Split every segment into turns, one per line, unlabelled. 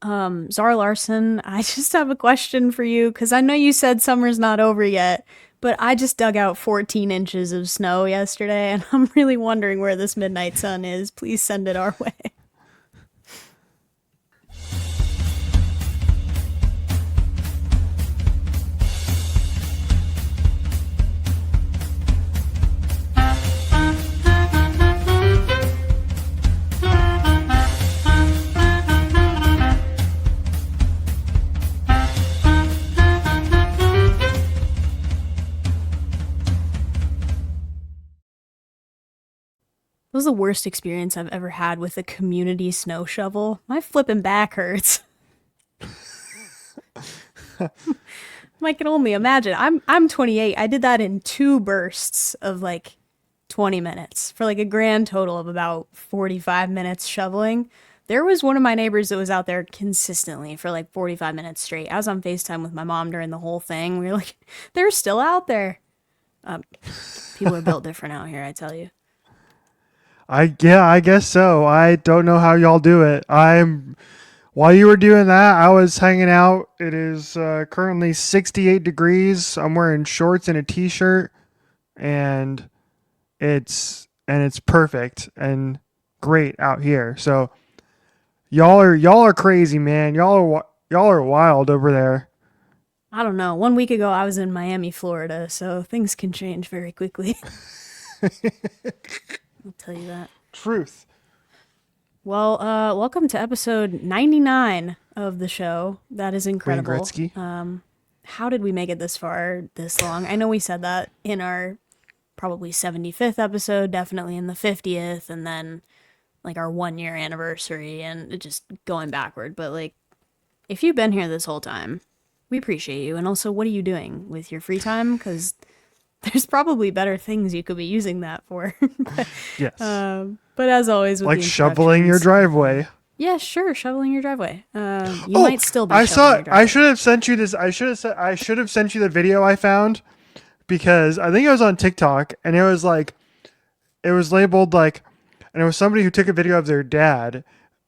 Zara Larson, I just have a question for you because I know you said summer's not over yet, but I just dug out 14 inches of snow yesterday and I'm really wondering where this midnight sun is. Please send it our way. That was the worst experience I've ever had with a community snow shovel. My flipping back hurts. I can only imagine. I'm 28. I did that in two bursts of like 20 minutes for like a grand total of about 45 minutes shoveling. There was one of my neighbors that was out there consistently for like 45 minutes straight. I was on FaceTime with my mom during the whole thing. We were like, they're still out there. Um, People are built different out here, I tell you.
I guess so. I don't know how y'all do it. While you were doing that, I was hanging out. It is currently 68 degrees. I'm wearing shorts and a t-shirt, and it's perfect and great out here. So y'all are crazy, man. Y'all are wild over there.
I don't know. 1 week ago, I was in Miami, Florida, so things can change very quickly. I'll tell you that.
Truth.
Well, welcome to episode 99 of the show. That is
Wayne
incredible.
Gretzky.
How did we make it this far, this long? I know we said that in our probably 75th episode, definitely in the 50th, and then like our 1 year anniversary, and it just going backward. But like, if you've been here this whole time, we appreciate you. And also, what are you doing with your free time? Because there's probably better things you could be using that for.
Yes.
But as always, with
Like
the
shoveling your
introductions,
driveway.
yeah, sure, shoveling your driveway. You
Oh,
might still be
I
shoveling
saw.
your
I
driveway.
should have sent you this. I should have sent you the video I found because I think it was on TikTok and it was like it was labeled like, and it was somebody who took a video of their dad,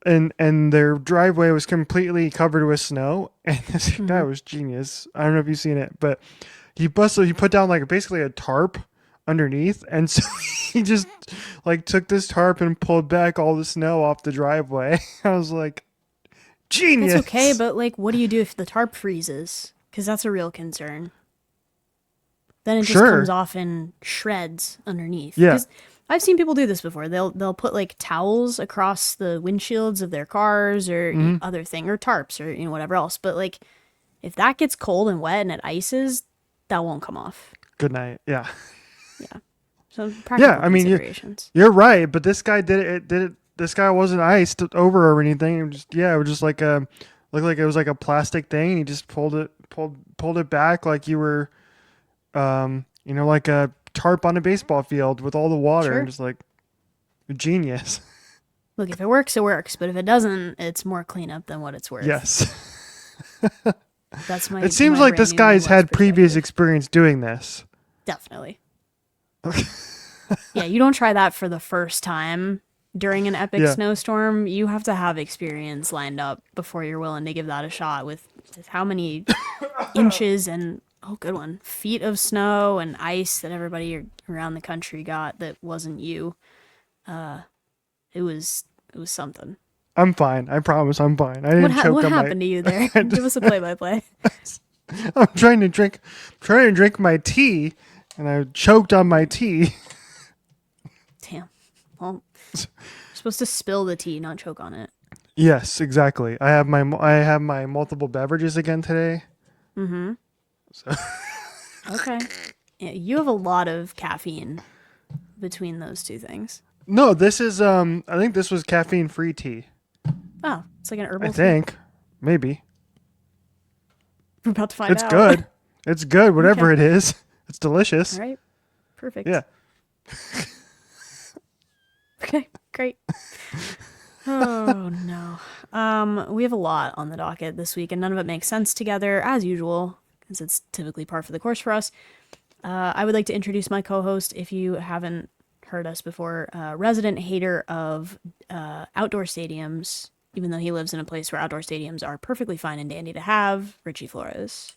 and their driveway was completely covered with snow. And this guy
Hmm.
was genius. I don't know if you've seen it, but he put down like basically a tarp underneath, and so he just like took this tarp and pulled back all the snow off the driveway. I was like,
That's okay,
genius.
but like, what do you do if the tarp freezes? Because that's a real concern. Then it just comes
Sure.
off in shreds underneath.
Yeah.
Because I've seen people do this before. They'll put like towels across the windshields of their cars or
Hmm.
other thing or tarps or whatever else. But like, if that gets cold and wet and it ices, that won't come off.
Good night. Yeah.
Yeah. So
Yeah.
practical
I mean,
considerations.
you're right, but this guy did it. It did it. This guy wasn't iced over or anything. It was just yeah, it was just like a looked like it was like a plastic thing. And he just pulled it back like you were like a tarp on a baseball field with all the water and
Sure.
just like genius.
Look, if it works, it works. But if it doesn't, it's more cleanup than what it's worth.
Yes.
That's
It seems
my
like
brand
this
new
guy's
Midwest
had previous
perspective.
experience doing this.
Definitely. Yeah, you don't try that for the first time during an epic
Yeah.
snowstorm. You have to have experience lined up before you're willing to give that a shot with how many inches and oh good one feet of snow and ice that everybody around the country got that wasn't you. It was something.
I'm fine. I promise I'm fine. I didn't choke
What
on my
happened to you there? Give us a play by play.
I'm trying to drink my tea and I choked on my tea.
Damn. Well, you're supposed to spill the tea, not choke on it.
Yes, exactly. I have my multiple beverages again today.
Mm-hmm.
So
Okay. Yeah, you have a lot of caffeine between those two things.
no, this is I think this was caffeine free tea.
Oh, it's like an
I
herbal tea.
think. Maybe.
We're about to find
It's
out.
good. It's good,
Okay.
whatever it is. It's
All
delicious.
right. Perfect.
Yeah.
Okay. Great. Oh no. We have a lot on the docket this week, and none of it makes sense together, as usual, because it's typically par for the course for us. I would like to introduce my co-host, if you haven't heard us before, resident hater of outdoor stadiums even though he lives in a place where outdoor stadiums are perfectly fine and dandy to have. Richie Flores.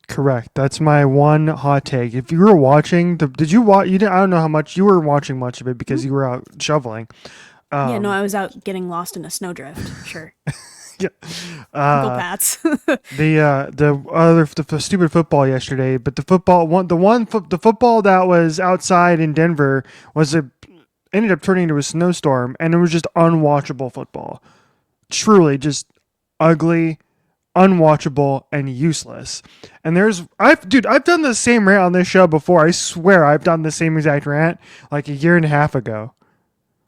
Correct. That's my one hot take. If you were watching did you watch? You didn't. I don't know how much you were watching much of it because you were out shoveling.
Yeah, no, I was out getting lost in a snowdrift. Sure.
Yeah.
Go Pats.
The stupid football yesterday, but the football that was outside in Denver ended up turning into a snowstorm, and it was just unwatchable football. Truly, just ugly, unwatchable, and useless. And I've done the same rant on this show before. I swear I've done the same exact rant like a year and a half ago.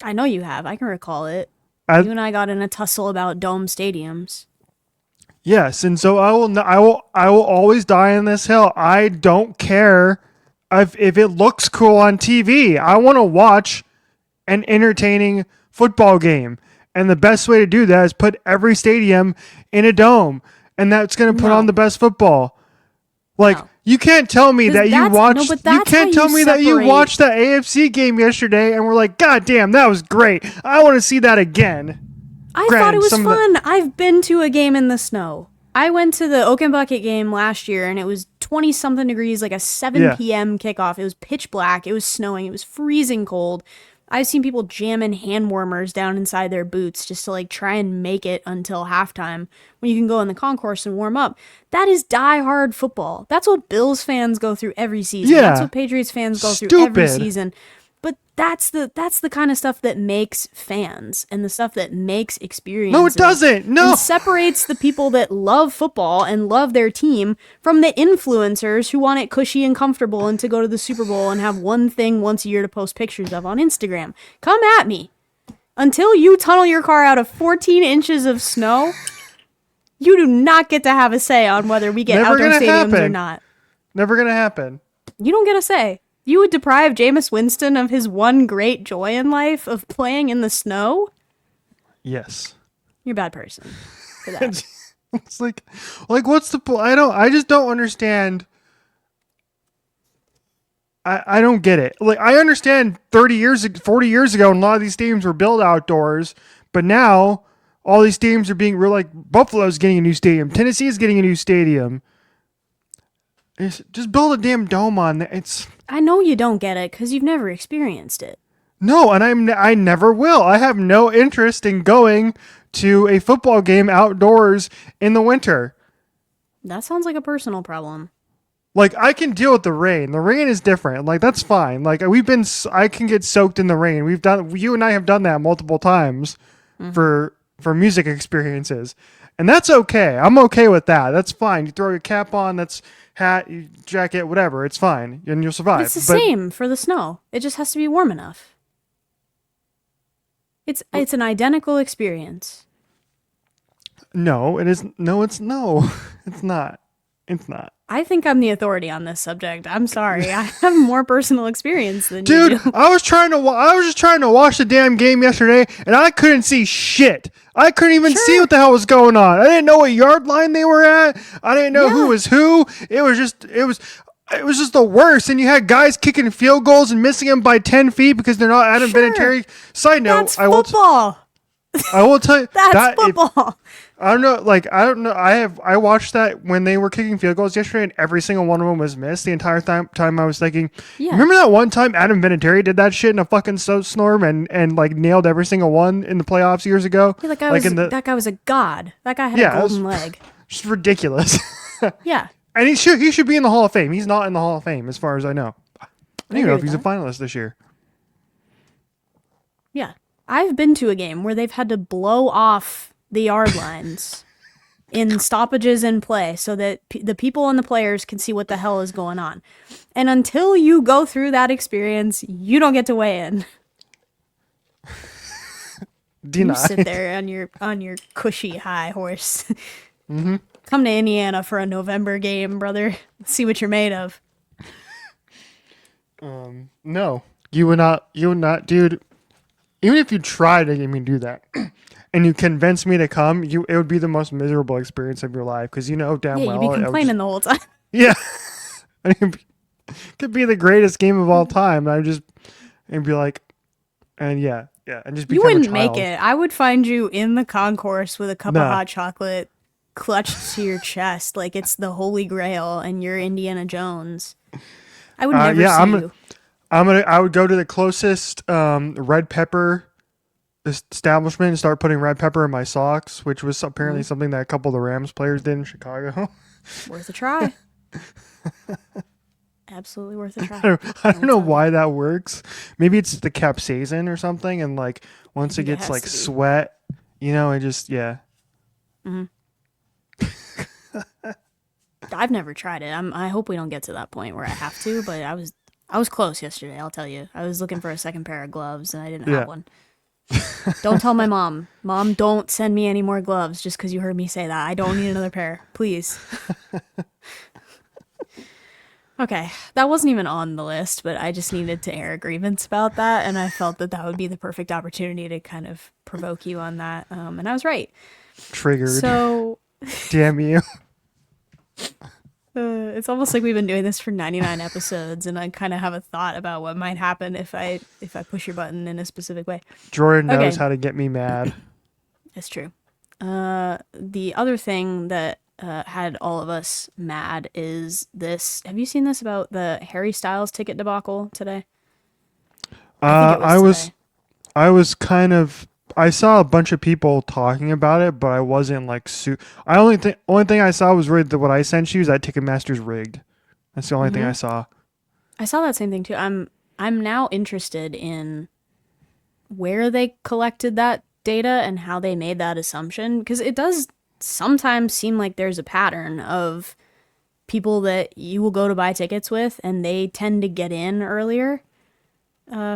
I know you have. I can recall it. You and I got in a tussle about dome stadiums.
Yes, and so I will always die on this hill. I don't care if it looks cool on TV. I want to watch an entertaining football game. And the best way to do that is put every stadium in a dome. And that's going to put on the best football. Like, you can't tell me that you watched. You can't tell me that you watched the AFC game yesterday and were like, God damn, that was great. I want to see that again.
I thought it was fun. I've been to a game in the snow. I went to the Oak and Bucket game last year, and it was 20-something degrees, like a 7 p.m. kickoff. It was pitch black. It was snowing. It was freezing cold. I've seen people jamming hand warmers down inside their boots just to like try and make it until halftime when you can go in the concourse and warm up. That is die-hard football. That's what Bills fans go through every season.
Yeah.
That's what Patriots fans go through every season. But that's the kind of stuff that makes fans and the stuff that makes experiences.
No, it doesn't. No.
And separates the people that love football and love their team from the influencers who want it cushy and comfortable and to go to the Super Bowl and have one thing once a year to post pictures of on Instagram. Come at me. Until you tunnel your car out of 14 inches of snow, you do not get to have a say on whether we get outdoor stadiums or not.
Never gonna happen.
You don't get a say. You would deprive Jameis Winston of his one great joy in life of playing in the snow?
Yes.
You're a bad person for that.
It's like what's the point? I just don't understand. I don't get it. Like, I understand 40 years ago, and a lot of these stadiums were built outdoors, but now all these stadiums are being real. Like, Buffalo's getting a new stadium. Tennessee is getting a new stadium. Just build a damn dome on there.
I know you don't get it because you've never experienced it.
No, and I never will. I have no interest in going to a football game outdoors in the winter.
That sounds like a personal problem.
Like, I can deal with the rain. The rain is different. Like, that's fine. Like, I can get soaked in the rain. You and I have done that multiple times for music experiences. And that's okay. I'm okay with that. That's fine. You throw your cap on, that's hat, jacket, whatever. It's fine. And you'll survive.
It's the same for the snow. It just has to be warm enough. It's an identical experience.
No, it is. No, it's no. It's not. It's not.
I think I'm the authority on this subject. I'm sorry. I have more personal experience than
you
do.
I was just trying to watch the damn game yesterday, and I couldn't see shit. I couldn't even see what the hell was going on. I didn't know what yard line they were at. I didn't know who was who. It was just the worst. And you had guys kicking field goals and missing them by 10 feet because they're not Adam Vinatieri. Side note,
that's football.
I will tell you
that's football.
I don't know. I watched that when they were kicking field goals yesterday, and every single one of them was missed. The entire time I was thinking, remember that one time Adam Vinatieri did that shit in a fucking snowstorm and like nailed every single one in the playoffs years ago?
Yeah, that guy was a god. That guy had a golden leg.
Just ridiculous.
Yeah.
And he should be in the Hall of Fame. He's not in the Hall of Fame as far as I know. I don't even know if he's a finalist this year.
Yeah. I've been to a game where they've had to blow off the yard lines in stoppages in play so that the people and the players can see what the hell is going on. And until you go through that experience, you don't get to weigh in.
Denied.
You sit there on your cushy high horse. Mm-hmm. Come to Indiana for a November game, brother. See what you're made of.
No, you would not, dude. Even if you tried to get me to do that, and you convinced me to come, it would be the most miserable experience of your life because you know damn well.
You'd be complaining the whole time.
Yeah, I mean, it could be the greatest game of all time. And I'd be like, and yeah, Yeah, and just
You
become a
wouldn't make
child.
it. I would find you in the concourse with a cup of
Nah.
hot chocolate clutched to your chest like it's the Holy Grail and you're Indiana Jones. I would never
Yeah,
see you.
I would go to the closest red pepper establishment and start putting red pepper in my socks, which was apparently
Hmm.
something that a couple of the Rams players did in Chicago.
Worth a try. Absolutely worth a
I
try.
don't
Let me
know
tell you.
why that works. Maybe it's the capsaicin or something, and like
I
once it
think it
gets
has
like
to be.
sweat, it just yeah.
Hmm. I've never tried it. I hope we don't get to that point where I have to, but I was close yesterday, I'll tell you. I was looking for a second pair of gloves and I didn't have
Yeah.
one. Don't tell my mom. Mom, don't send me any more gloves just because you heard me say that. I don't need another pair. Please. Okay, that wasn't even on the list, but I just needed to air a grievance about that, and I felt that that would be the perfect opportunity to kind of provoke you on that. And I was right.
Triggered.
So
Damn you.
it's almost like we've been doing this for 99 episodes, and I kind of have a thought about what might happen if I push your button in a specific way.
Jordan knows
Okay,
how to get me mad.
that's true. The other thing that had all of us mad is this. Have you seen this about the Harry Styles ticket debacle today? I think
Uh,
it was
I was
today.
I was kind of I saw a bunch of people talking about it, but I wasn't like I only thing I saw was really what I sent you is that Ticketmaster's rigged. That's the only thing I
Hmm.
saw.
I saw that same thing too. I'm now interested in where they collected that data and how they made that assumption because it does sometimes seem like there's a pattern of people that you will go to buy tickets with and they tend to get in earlier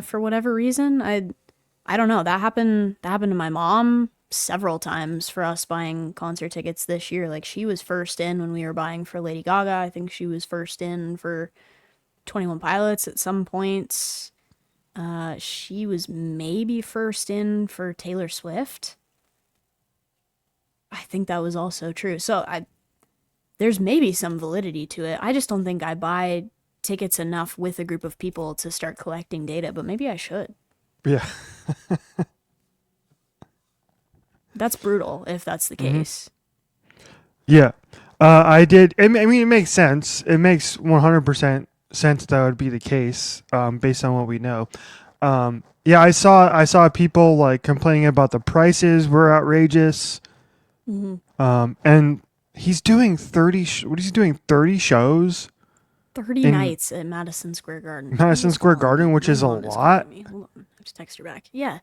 for whatever reason. I don't know. That happened to my mom several times for us buying concert tickets this year. Like she was first in when we were buying for Lady Gaga. I think she was first in for 21 Pilots at some points. She was maybe first in for Taylor Swift. I think that was also true. So there's maybe some validity to it. I just don't think I buy tickets enough with a group of people to start collecting data, but maybe I should.
Yeah.
That's brutal if that's the
Hmm.
case.
Yeah. I did. I mean, it makes sense. It makes 100% sense that would be the case, based on what we know. Yeah, I saw people like complaining about the prices were outrageous.
Hmm.
And he's doing what is he doing? 30 shows
30
in
nights at Madison Square Garden. Who
Madison
is
Square
calling
Garden,
me?
which
My
is a
mom is calling
lot.
me. Hold on. I just text her back. Yeah,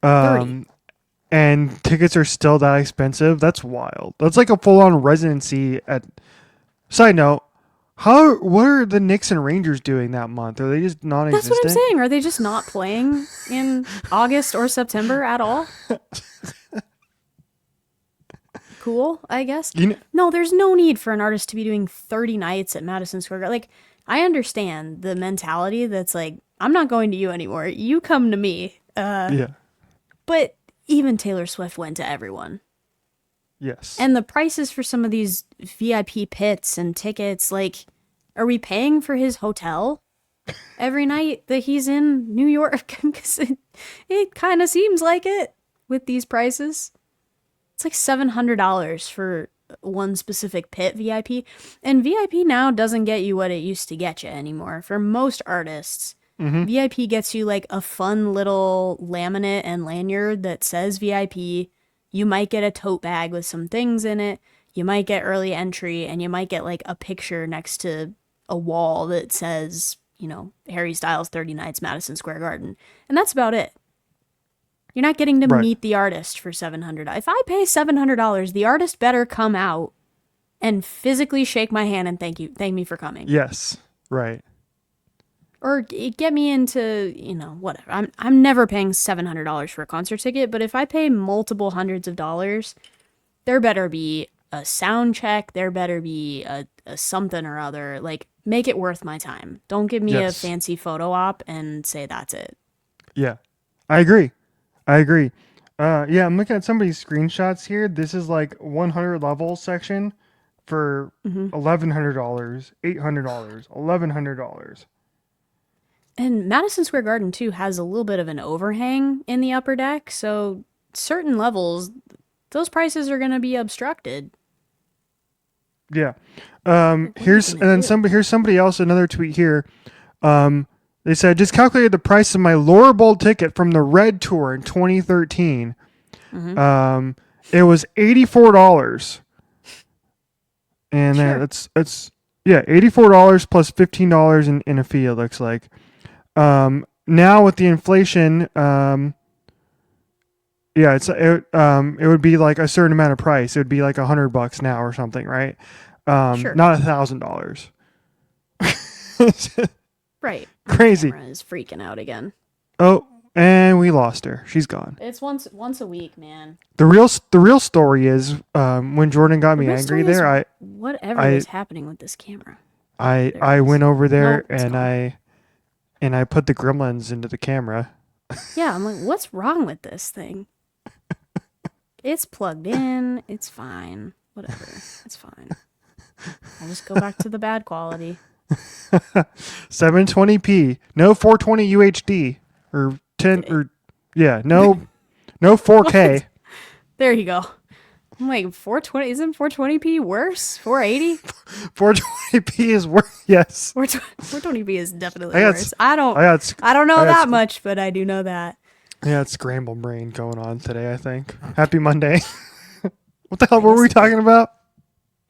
30.
Um, and tickets are still that expensive. That's wild. That's like a full-on residency at. Side note, what are the Knicks and Rangers doing that month? Are they just
That's what I'm
non-existent?
saying. Are they just not playing in August or September at all? Cool, I guess.
You know,
No, there's no need for an artist to be doing 30 nights at Madison Square Garden. Like, I understand the mentality that's like, I'm not going to you anymore. You come to me.
yeah.
But even Taylor Swift went to everyone.
Yes.
And the prices for some of these VIP pits and tickets, like, are we paying for his hotel every night that he's in New York? Because it kind of seems like it with these prices. It's like $700 for one specific pit VIP. And VIP now doesn't get you what it used to get you anymore. For most artists,
Mm-hmm.
VIP gets you like a fun little laminate and lanyard that says VIP. You might get a tote bag with some things in it. You might get early entry and you might get like a picture next to a wall that says, Harry Styles 30 Nights Madison Square Garden. And that's about it. You're not getting to
Right.
meet the artist for $700. If I pay $700, the artist better come out and physically shake my hand and thank me for coming,
Yes. Right.
or get me into whatever. I'm never paying $700 for a concert ticket, but if I pay multiple hundreds of dollars, there better be a sound check. There better be a something or other. Like make it worth my time. Don't give me a
Yes.
fancy photo op and say that's it.
Yeah. I agree. I agree. Yeah, I'm looking at somebody's screenshots here. This is like 100 level section for
Hmm.
$1,100, $800, $1,100.
And Madison Square Garden too has a little bit of an overhang in the upper deck, so certain levels, those prices are going to be obstructed.
Yeah.
Like, what are you going to do?
Here's somebody else, another tweet here. Um, they said, just calculated the price of my lower bowl ticket from the Red Tour in 2013.
Mm-hmm.
It was $84. And then
Sure.
yeah, $84 plus $15 in a fee, it looks like. Now with the inflation, yeah, it would be like a certain amount of price. It would be like $100 now or something, right?
Sure.
Not $1,000.
Right. My
Crazy.
camera is freaking out again.
Oh, and we lost her. She's gone.
It's once a week, man.
The real story is when Jordan got
The
me
real
angry
story is
there.
whatever
I
is happening with this camera. There it
I
is.
went over there
Nope, it's gone.
and I put the gremlins into the camera.
Yeah, I'm like, what's wrong with this thing? It's plugged in. It's fine. Whatever. It's fine. I'll just go back to the bad quality.
720p, no 420 UHD or 10 or yeah, no
What?
4K.
There you go. I'm like 420. Isn't 420p worse? 480?
420p is worse. Yes.
420p is definitely
I got
worse. I don't.
I got
I don't know
I got
that much, but I do know that.
scramble brain going on today, I think. Happy Monday. What the hell
I
were
guess
we
it is.
talking about?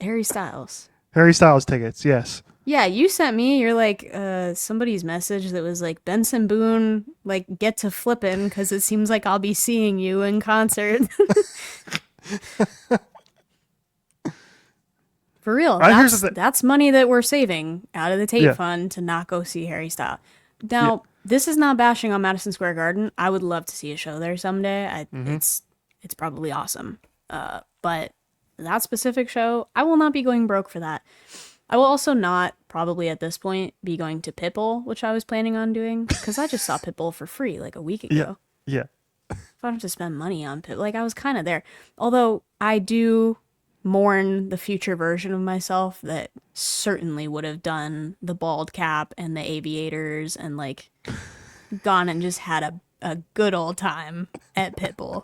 Harry Styles.
Harry Styles tickets. Yes.
Yeah, you sent me. You're like somebody's message that was like Benson Boone, like get to flippin' because it seems like I'll be seeing you in concert. For real,
Here's the thing.
that's money that we're saving out of the Tate
Yeah.
Fund to not go see Harry Styles.
Yeah.
Now, this is not bashing on Madison Square Garden. I would love to see a show there someday.
Mm-hmm.
It's probably awesome. But that specific show, I will not be going broke for that. I will also not probably at this point be going to Pitbull, which I was planning on doing because I just saw Pitbull for free like a week
Yeah.
ago.
Yeah.
If I don't have to spend money on Pitbull, like I was kind of there. Although I do mourn the future version of myself that certainly would have done the bald cap and the aviators and like gone and just had a good old time at Pitbull.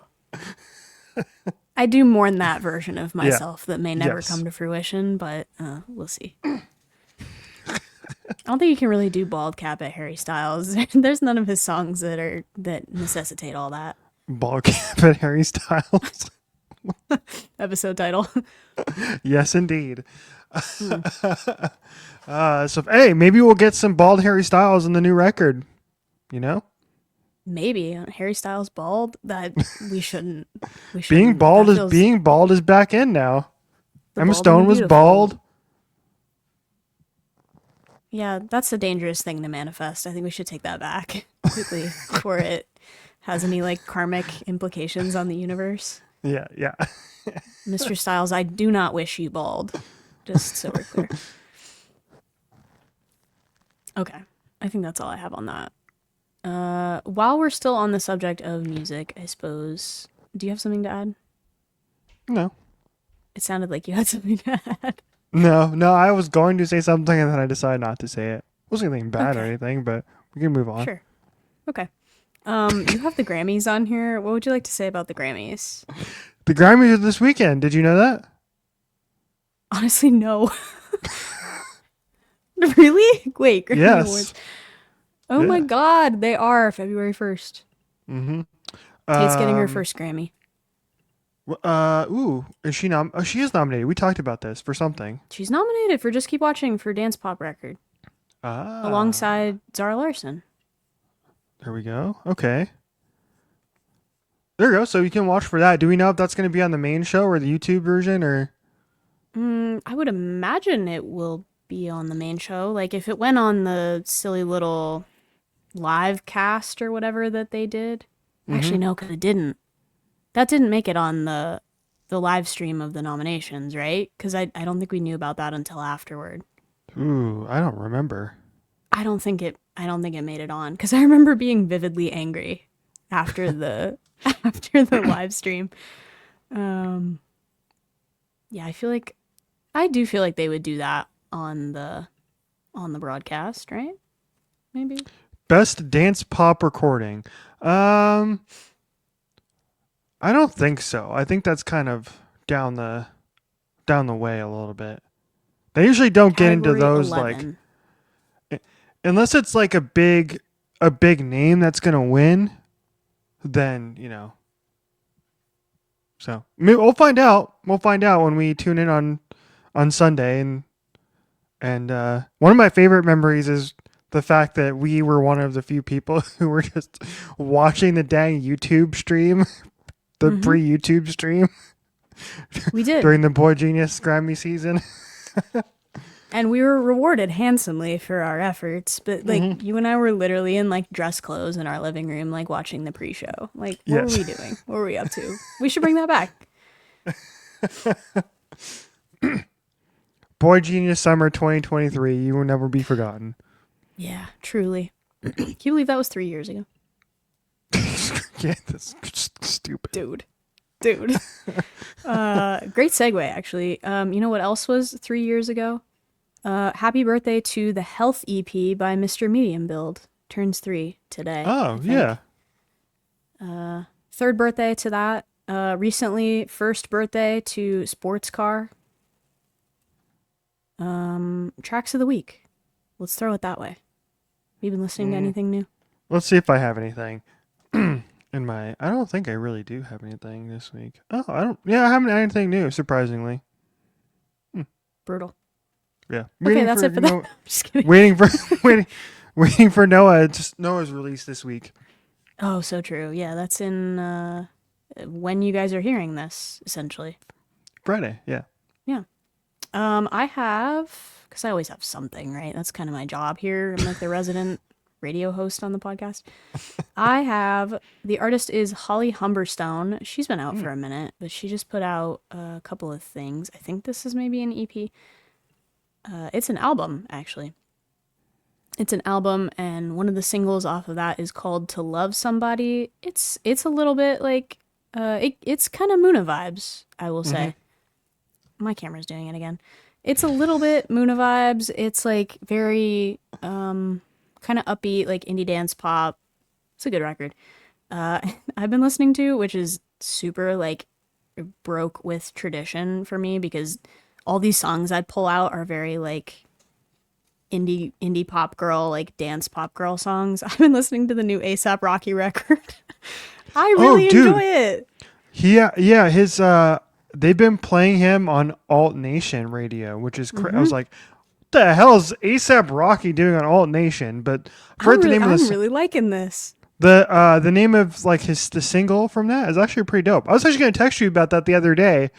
I do mourn that version of
Yeah.
myself that may never
Yes.
come to fruition, but we'll see. I don't think you can really do bald cap at Harry Styles. There's none of his songs that necessitate all that.
Ball cap at Harry Styles.
Episode title.
Yes, indeed.
Hmm.
So hey, maybe we'll get some bald Harry Styles in the new record. You know,
Maybe Harry Styles bald. That we shouldn't. We
being
shouldn't.
bald
That
is
feels
being bald is back in now.
the
Emma
bald and
Stone
the
was
beautiful.
bald.
Yeah, that's a dangerous thing to manifest. I think we should take that back quickly before it has any like karmic implications on the universe.
Yeah, yeah.
Mr. Styles, I do not wish you bald. Just so we're clear. Okay. I think that's all I have on that. While we're still on the subject of music, I suppose, do you have something to add?
No,
It sounded like you had something to add.
no. I was going to say something and then I decided not to say it. It wasn't anything bad or
Okay.
anything, but we can move on.
Sure. Okay. You have the Grammys on here. What would you like to say about the Grammys?
The Grammys are this weekend. Did you know that?
Honestly, no. Really? Wait, Grammy
Yes.
Awards. Oh my
Yeah.
God, they are February 1st.
Mm-hmm.
Tate's getting her first Grammy.
Ooh, is she Oh, she is nominated. We talked about this for something.
She's nominated for Just Keep Watching for Dance Pop Record
Ah,
alongside Zara Larson.
there we go. Okay. There you go. So you can watch for that. Do we know if that's going to be on the main show or the YouTube version or?
I would imagine it will be on the main show. Like if it went on the silly little live cast or whatever that they did. Actually,
Mm-hmm.
no, because it didn't. That didn't make it on the live stream of the nominations, right? Because I don't think we knew about that until afterward.
Ooh, I don't remember.
I don't think it made it on because I remember being vividly angry after the after the live stream. Um, yeah, I do feel like they would do that on the broadcast, right? Maybe.
Best dance pop recording. Um, I don't think so. I think that's kind of down the way a little bit. They usually don't get into
Category
those like
11.
unless it's like a big name that's gonna win. Then So maybe we'll find out. We'll find out when we tune in on Sunday. And one of my favorite memories is the fact that we were one of the few people who were just watching the dang YouTube stream, the pre-YouTube stream
We did.
during the Boy Genius Grammy season.
And we were rewarded handsomely for our efforts. But like you and I were literally in like dress clothes in our living room, like watching the pre-show. Like, what
Yes.
were we doing? What were we up to? We should bring that back.
Boy Genius Summer 2023. You will never be forgotten.
Yeah, truly. Can you believe that was 3 years ago?
Yeah, that's stupid.
Dude. Great segue, actually. You know what else was 3 years ago? Happy birthday to the Health EP by Mr. Medium Build. Turns 3 today.
Oh, yeah.
Third birthday to that. Recently, first birthday to Sports Car. Tracks of the week. Let's throw it that way. You been listening to anything new?
Let's see if I have anything. I don't think I really do have anything this week. Oh, I don't. Yeah, I haven't had anything new, surprisingly.
Brutal.
Yeah.
Okay, that's it for that. Just kidding.
Waiting for Noah. Just Noah's release this week.
Oh, so true. Yeah, that's in when you guys are hearing this, essentially.
Friday. Yeah.
Yeah. I have, because I always have something, right? That's kind of my job here. I'm like the resident radio host on the podcast. I have, the artist is Holly Humberstone. She's been out for a minute, but she just put out a couple of things. I think this is maybe an EP. It's an album, actually. It's an album, and one of the singles off of that is called "To Love Somebody." It's a little bit like it's kind of Muna vibes, I will say. My camera's doing it again. It's a little bit Muna vibes. It's like very kind of upbeat, like indie dance pop. It's a good record. I've been listening to, which is super like broke with tradition for me, because all these songs I'd pull out are very like indie pop girl, like dance pop girl songs. I've been listening to the new A$AP Rocky record. I really enjoy it.
Yeah. His they've been playing him on Alt Nation radio, which is I was like, what the hell is A$AP Rocky doing on Alt Nation? But
I'm really liking this.
The name of like the single from that is actually pretty dope. I was actually gonna text you about that the other day.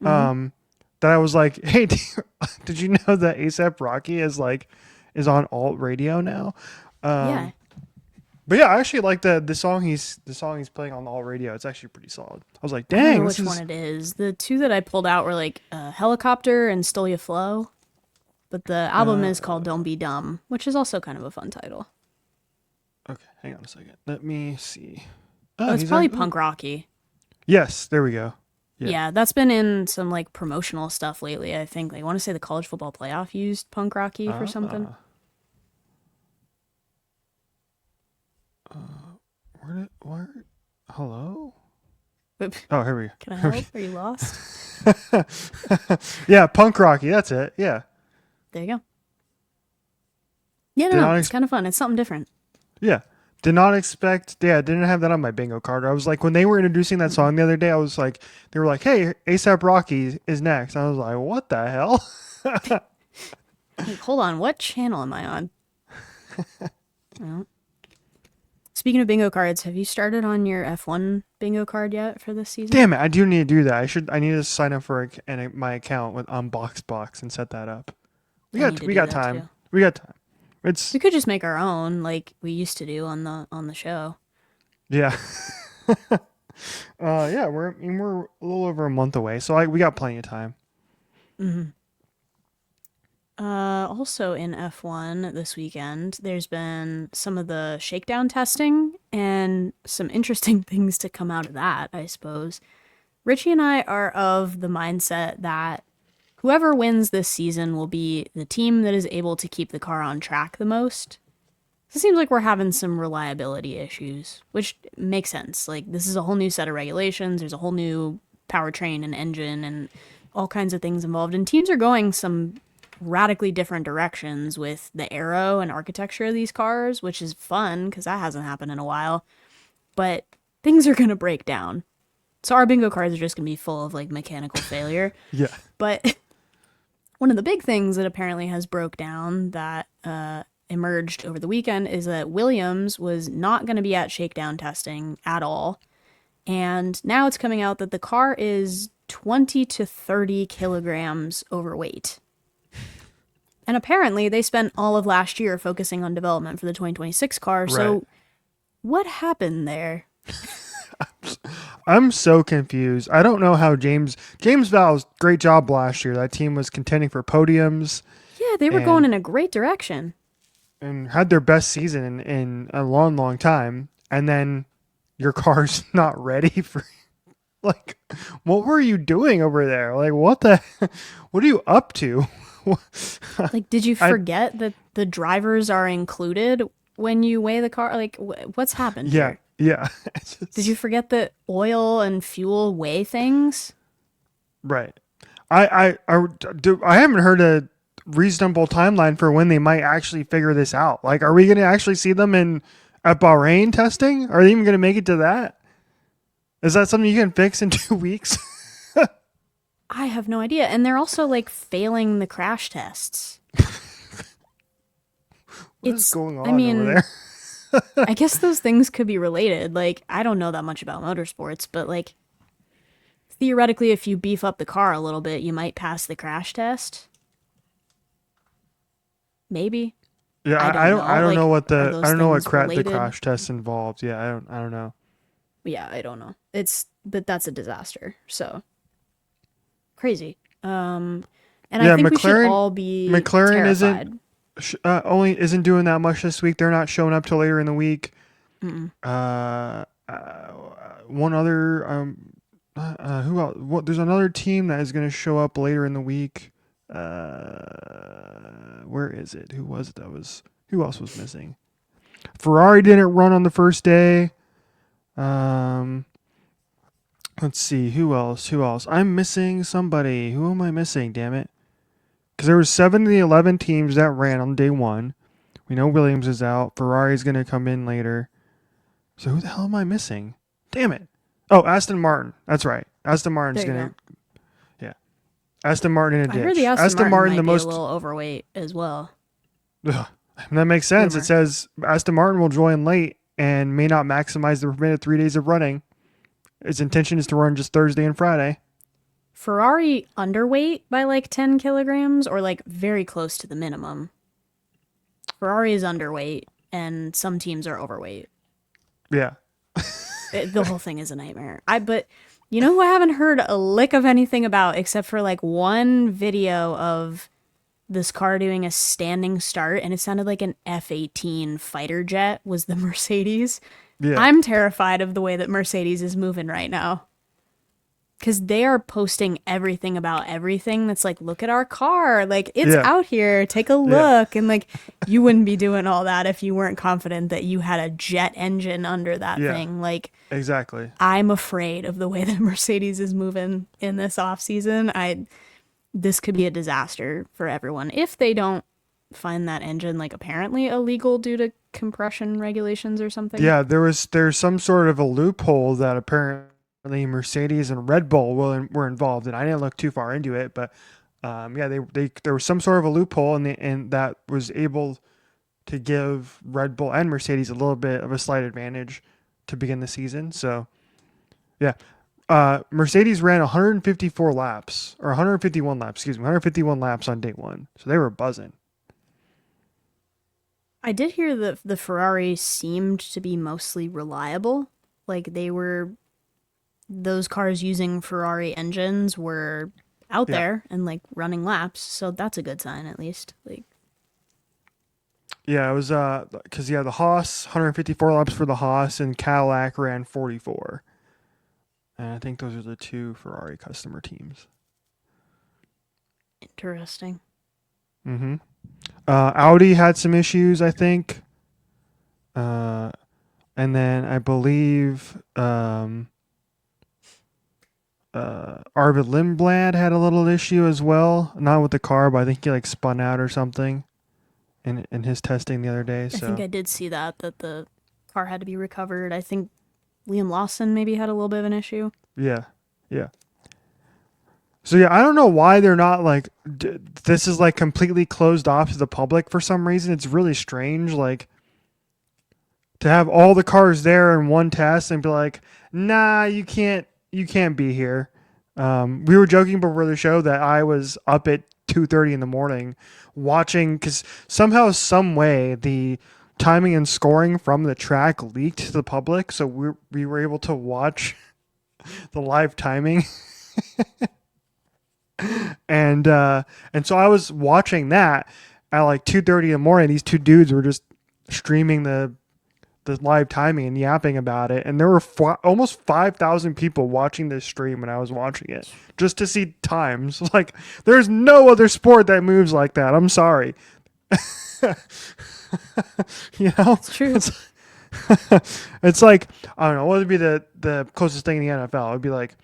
That I was like, hey, did you know that A$AP Rocky is on alt radio now?
Yeah.
But yeah, I actually like the song he's playing on the alt radio. It's actually pretty solid. I was like,
I don't
dang,
know which one it is. The two that I pulled out were like Helicopter and Stole Ya Flow. But the album is called Don't Be Dumb, which is also kind of a fun title.
Okay, hang on a second. Let me see.
Oh, it's probably punk rocky.
Yes, there we go.
Yeah, that's been in some like promotional stuff lately. I think I want to say the college football playoff used punk rocky for something.
Hello?
Oop.
Oh, here we go.
Can I help? Are you lost?
Yeah, punk rocky. That's it. Yeah.
There you go. Yeah, no, it's kind of fun. It's something different.
Yeah. Did not expect. Yeah, didn't have that on my bingo card. I was like, when they were introducing that song the other day, I was like, they were like, hey, A$AP Rocky is next. I was like, what the hell?
Like, hold on, what channel am I on? Well, speaking of bingo cards, have you started on your F1 bingo card yet for this season?
Damn it, I do need to do that. I need to sign up for my account on Box and set that up. We got time.
Too.
We got time.
We could just make our own, like we used to do on the show.
Yeah. Yeah, we're a little over a month away, so we got plenty of time.
Also in F1 this weekend, there's been some of the shakedown testing and some interesting things to come out of that, I suppose. Richie and I are of the mindset that whoever wins this season will be the team that is able to keep the car on track the most. So it seems like we're having some reliability issues, which makes sense. Like, this is a whole new set of regulations. There's a whole new powertrain and engine and all kinds of things involved. And teams are going some radically different directions with the aero and architecture of these cars, which is fun because that hasn't happened in a while. But things are going to break down. So our bingo cards are just going to be full of like mechanical failure.
Yeah.
But one of the big things that apparently has broke down that emerged over the weekend is that Williams was not going to be at shakedown testing at all. And now it's coming out that the car is 20 to 30 kilograms overweight. And apparently they spent all of last year focusing on development for the 2026 car. So
Right.
what happened there?
I'm so confused. I don't know how James Vowles, great job last year. That team was contending for podiums
Yeah, they were going in a great direction.
and had their best season in a long, long time. And then your car's not ready for, like, what were you doing over there? Like, what are you up to?
Like, did you forget that the drivers are included when you weigh the car? Like, what's happened
Yeah.
here?
Yeah.
Did you forget that oil and fuel weigh things?
Right. I haven't heard a reasonable timeline for when they might actually figure this out. Like, are we going to actually see them at Bahrain testing? Are they even going to make it to that? Is that something you can fix in 2 weeks?
I have no idea. And they're also like failing the crash tests.
What is going on
I mean,
over there?
I guess those things could be related. Like, I don't know that much about motorsports, but like, theoretically, if you beef up the car a little bit, you might pass the crash test. Maybe.
Yeah,
I don't know.
I don't
Like,
know what
are
I
those
don't know what
things
the
related?
crash test involved. Yeah, I don't know.
Yeah, I don't know. But that's a disaster. So crazy. And I
Yeah,
think we should all be
McLaren
terrified.
only isn't doing that much this week. They're not showing up till later in the week.
Mm-mm.
One other who else? What? There's another team that is going to show up later in the week. Where is it? Who was it? Who else was missing? Ferrari didn't run on the first day. Let's see. Who else? I'm missing somebody. Who am I missing? Damn it. Because there were 7 of the 11 teams that ran on day one. We know Williams is out. Ferrari's going to come in later. So who the hell am I missing? Damn it. Oh, Aston Martin. That's right. Aston Martin's
There you
going to...
go.
Yeah. Aston Martin in a
I
ditch.
heard the Aston Martin might
the
be
most...
a little overweight as well.
Ugh. That makes sense.
Rumor.
It says Aston Martin will join late and may not maximize the permitted 3 days of running. Its intention is to run just Thursday and Friday.
Ferrari underweight by like 10 kilograms or like very close to the minimum. Ferrari is underweight and some teams are overweight.
Yeah.
The whole thing is a nightmare. But you know who I haven't heard a lick of anything about except for like one video of this car doing a standing start and it sounded like an F-18 fighter jet was the Mercedes.
Yeah.
I'm terrified of the way that Mercedes is moving right now. Because they are posting everything about everything that's like, look at our car. Like, it's out here. Take a look. And like, you wouldn't be doing all that if you weren't confident that you had a jet engine under that thing. Like,
exactly.
I'm afraid of the way that Mercedes is moving in this off season. This could be a disaster for everyone if they don't find that engine like apparently illegal due to compression regulations or something.
Yeah, there's some sort of a loophole that apparently Mercedes and Red Bull were involved in. I didn't look too far into it, but there was some sort of a loophole and that was able to give Red Bull and Mercedes a little bit of a slight advantage to begin the season. So, yeah. Mercedes ran 151 laps on day one. So they were buzzing.
I did hear that the Ferrari seemed to be mostly reliable. Like those cars using Ferrari engines were out there and like running laps. So that's a good sign at least. Like,
yeah, it was because the Haas 154 laps for the Haas and Cadillac ran 44. And I think those are the two Ferrari customer teams.
interesting.
Mm-hmm. Audi had some issues, I think. And then I believe Arvid Lindblad had a little issue as well. Not with the car, but I think he like spun out or something in his testing the other day.
I think
So
I did see that the car had to be recovered. I think Liam Lawson maybe had a little bit of an issue.
yeah, yeah. So yeah, I don't know why they're not like this is like completely closed off to the public for some reason. It's really strange, like to have all the cars there in one test and be like, nah, you can't be here. We were joking before the show that I was up at 2:30 in the morning watching because somehow, some way, the timing and scoring from the track leaked to the public, so we were able to watch the live timing. And so I was watching that at like 2:30 in the morning. These two dudes were just streaming the live timing and yapping about it, and there were almost 5,000 people watching this stream when I was watching it just to see times. Like, there's no other sport that moves like that. I'm sorry. You know,
It's true.
it's like, I don't know, what would be the closest thing in the NFL? It would be like,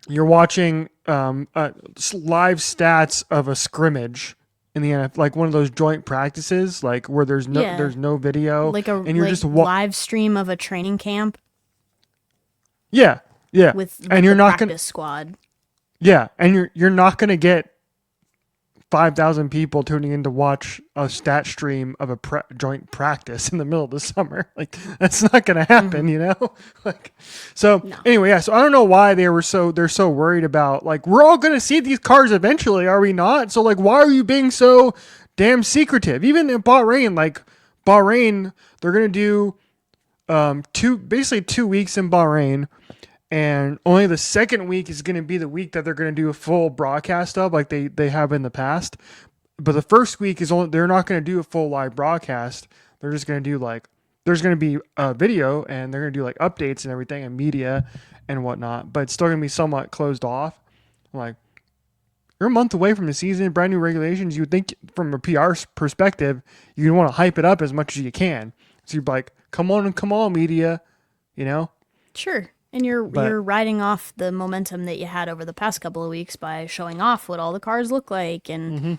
you're watching live stats of a scrimmage in the NFL, like one of those joint practices, like where
Yeah.
there's no video,
Like a
and you're just
live stream of a training camp
yeah, yeah,
with
and
the
you're not
practice squad.
yeah, and you're not gonna get 5,000 people tuning in to watch a stat stream of a joint practice in the middle of the summer. Like, that's not going to happen, you know? Like, so
No.
anyway, yeah. So I don't know why they're so worried about, like, we're all going to see these cars eventually, are we not? So like, why are you being so damn secretive? Even in Bahrain, they're going to do basically 2 weeks in Bahrain, and only the second week is going to be the week that they're going to do a full broadcast of, like they have in the past. But the first week is only, they're not going to do a full live broadcast. They're just going to do like, there's going to be a video, and they're going to do like updates and everything and media and whatnot, but it's still going to be somewhat closed off. Like, you're a month away from the season, brand new regulations. You would think from a PR perspective, you want to hype it up as much as you can. So you're like, come on, media, you know?
Sure. And you're riding off the momentum that you had over the past couple of weeks by showing off what all the cars look like and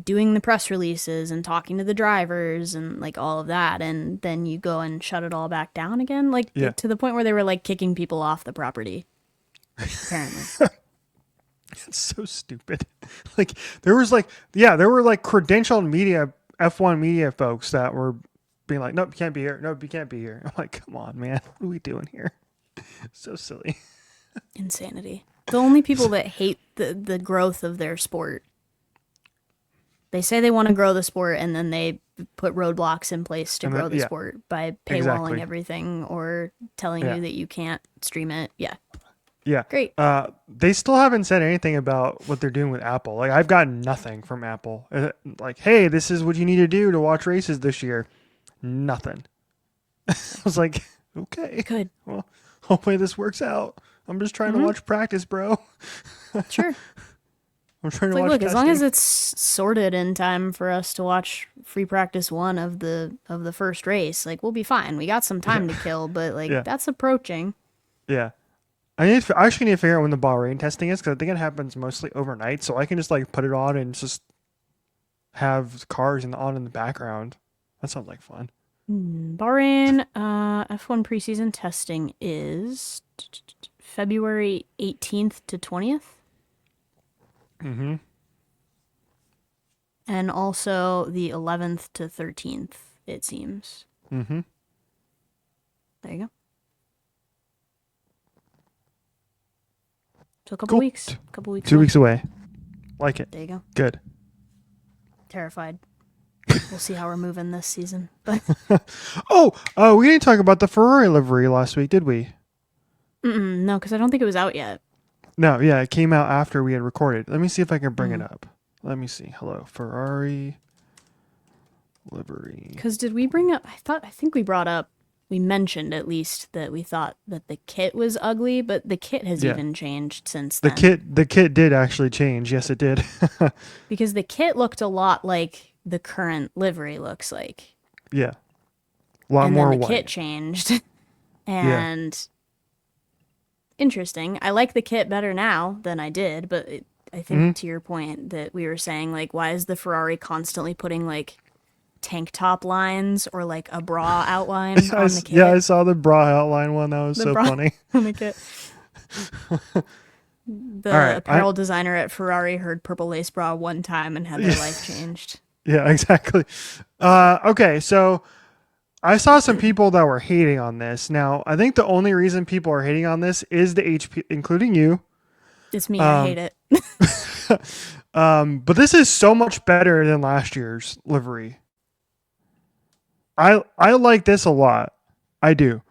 doing the press releases and talking to the drivers and like all of that, and then you go and shut it all back down again, like to the point where they were like kicking people off the property. Apparently.
It's so stupid. Like, there were like credentialed media, F1 media folks that were being like, nope, you can't be here. Nope, you can't be here. I'm like, come on, man. What are we doing here? So silly.
Insanity. The only people that hate the growth of their sport. They say they want to grow the sport, and then they put roadblocks in place to grow the sport by paywalling everything or telling you that you can't stream it. Yeah.
Yeah.
Great.
They still haven't said anything about what they're doing with Apple. Like, I've gotten nothing from Apple. Like, hey, this is what you need to do to watch races this year. Nothing. I was like, okay.
Good.
Well, hopefully this works out. I'm just trying to watch practice, bro.
Sure.
I'm trying to
Like,
watch
look,
testing.
as long as it's sorted in time for us to watch free practice 1 of the first race, like, we'll be fine. We got some time to kill, but like that's approaching.
Yeah. I actually need to figure out when the Bahrain testing is, because I think it happens mostly overnight, so I can just like put it on and just have cars on in the background. That sounds like fun.
Bahrain F1 preseason testing is February 18th to 20th.
Mm-hmm.
And also the 11th to 13th, it seems.
Mm-hmm.
There you go. So a couple weeks.
2 weeks away. Like it.
There you go.
Good.
Terrified. We'll see how we're moving this season. But
we didn't talk about the Ferrari livery last week, did we?
no, because I don't think it was out yet.
No, yeah, it came out after we had recorded. Let me see if I can bring it up. Let me see. Hello, Ferrari livery.
Because did we bring up? I think we mentioned at least that we thought that the kit was ugly, but the kit has even changed since then.
The kit did actually change. Yes, it did.
Because the kit looked a lot like the current livery looks like.
Yeah. A lot
And then
more
the
white.
kit changed.
Yeah.
And interesting. I like the kit better now than I did, but I think
Hmm.
to your point that we were saying, like, why is the Ferrari constantly putting like tank top lines or like a bra outline on the
Yeah, I
kit?
saw the bra outline one. That was
The
so
bra
funny.
on the kit.
All
The
right.
apparel designer at Ferrari heard purple lace bra one time and had their life changed.
Yeah, exactly. Okay, so I saw some people that were hating on this. Now, I think the only reason people are hating on this is the HP, including you.
It's me. I hate
Um,
it.
but this is so much better than last year's livery. I like this a lot. I do.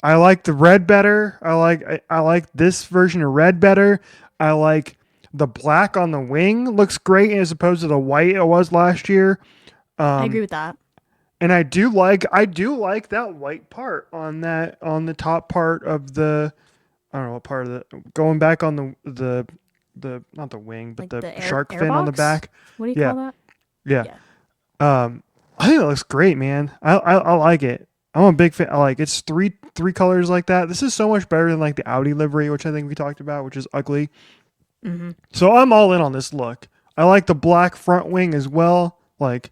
I like the red better. I like this version of red better. I like the black on the wing looks great as opposed to the white it was last year.
I
Um,
agree with that.
and I do like that white part on that on the top part of the I don't know what part of the going back on the not the wing but
Like
the
the
shark fin on the
airbox.
back.
What do you
Yeah,
call that?
yeah.
Yeah.
I think it looks great, man. I like it. I'm a big fan. I like it's three colors like that. This is so much better than like the Audi livery, which I think we talked about, which is ugly.
Hmm.
So I'm all in on this look. I like the black front wing as well. Like,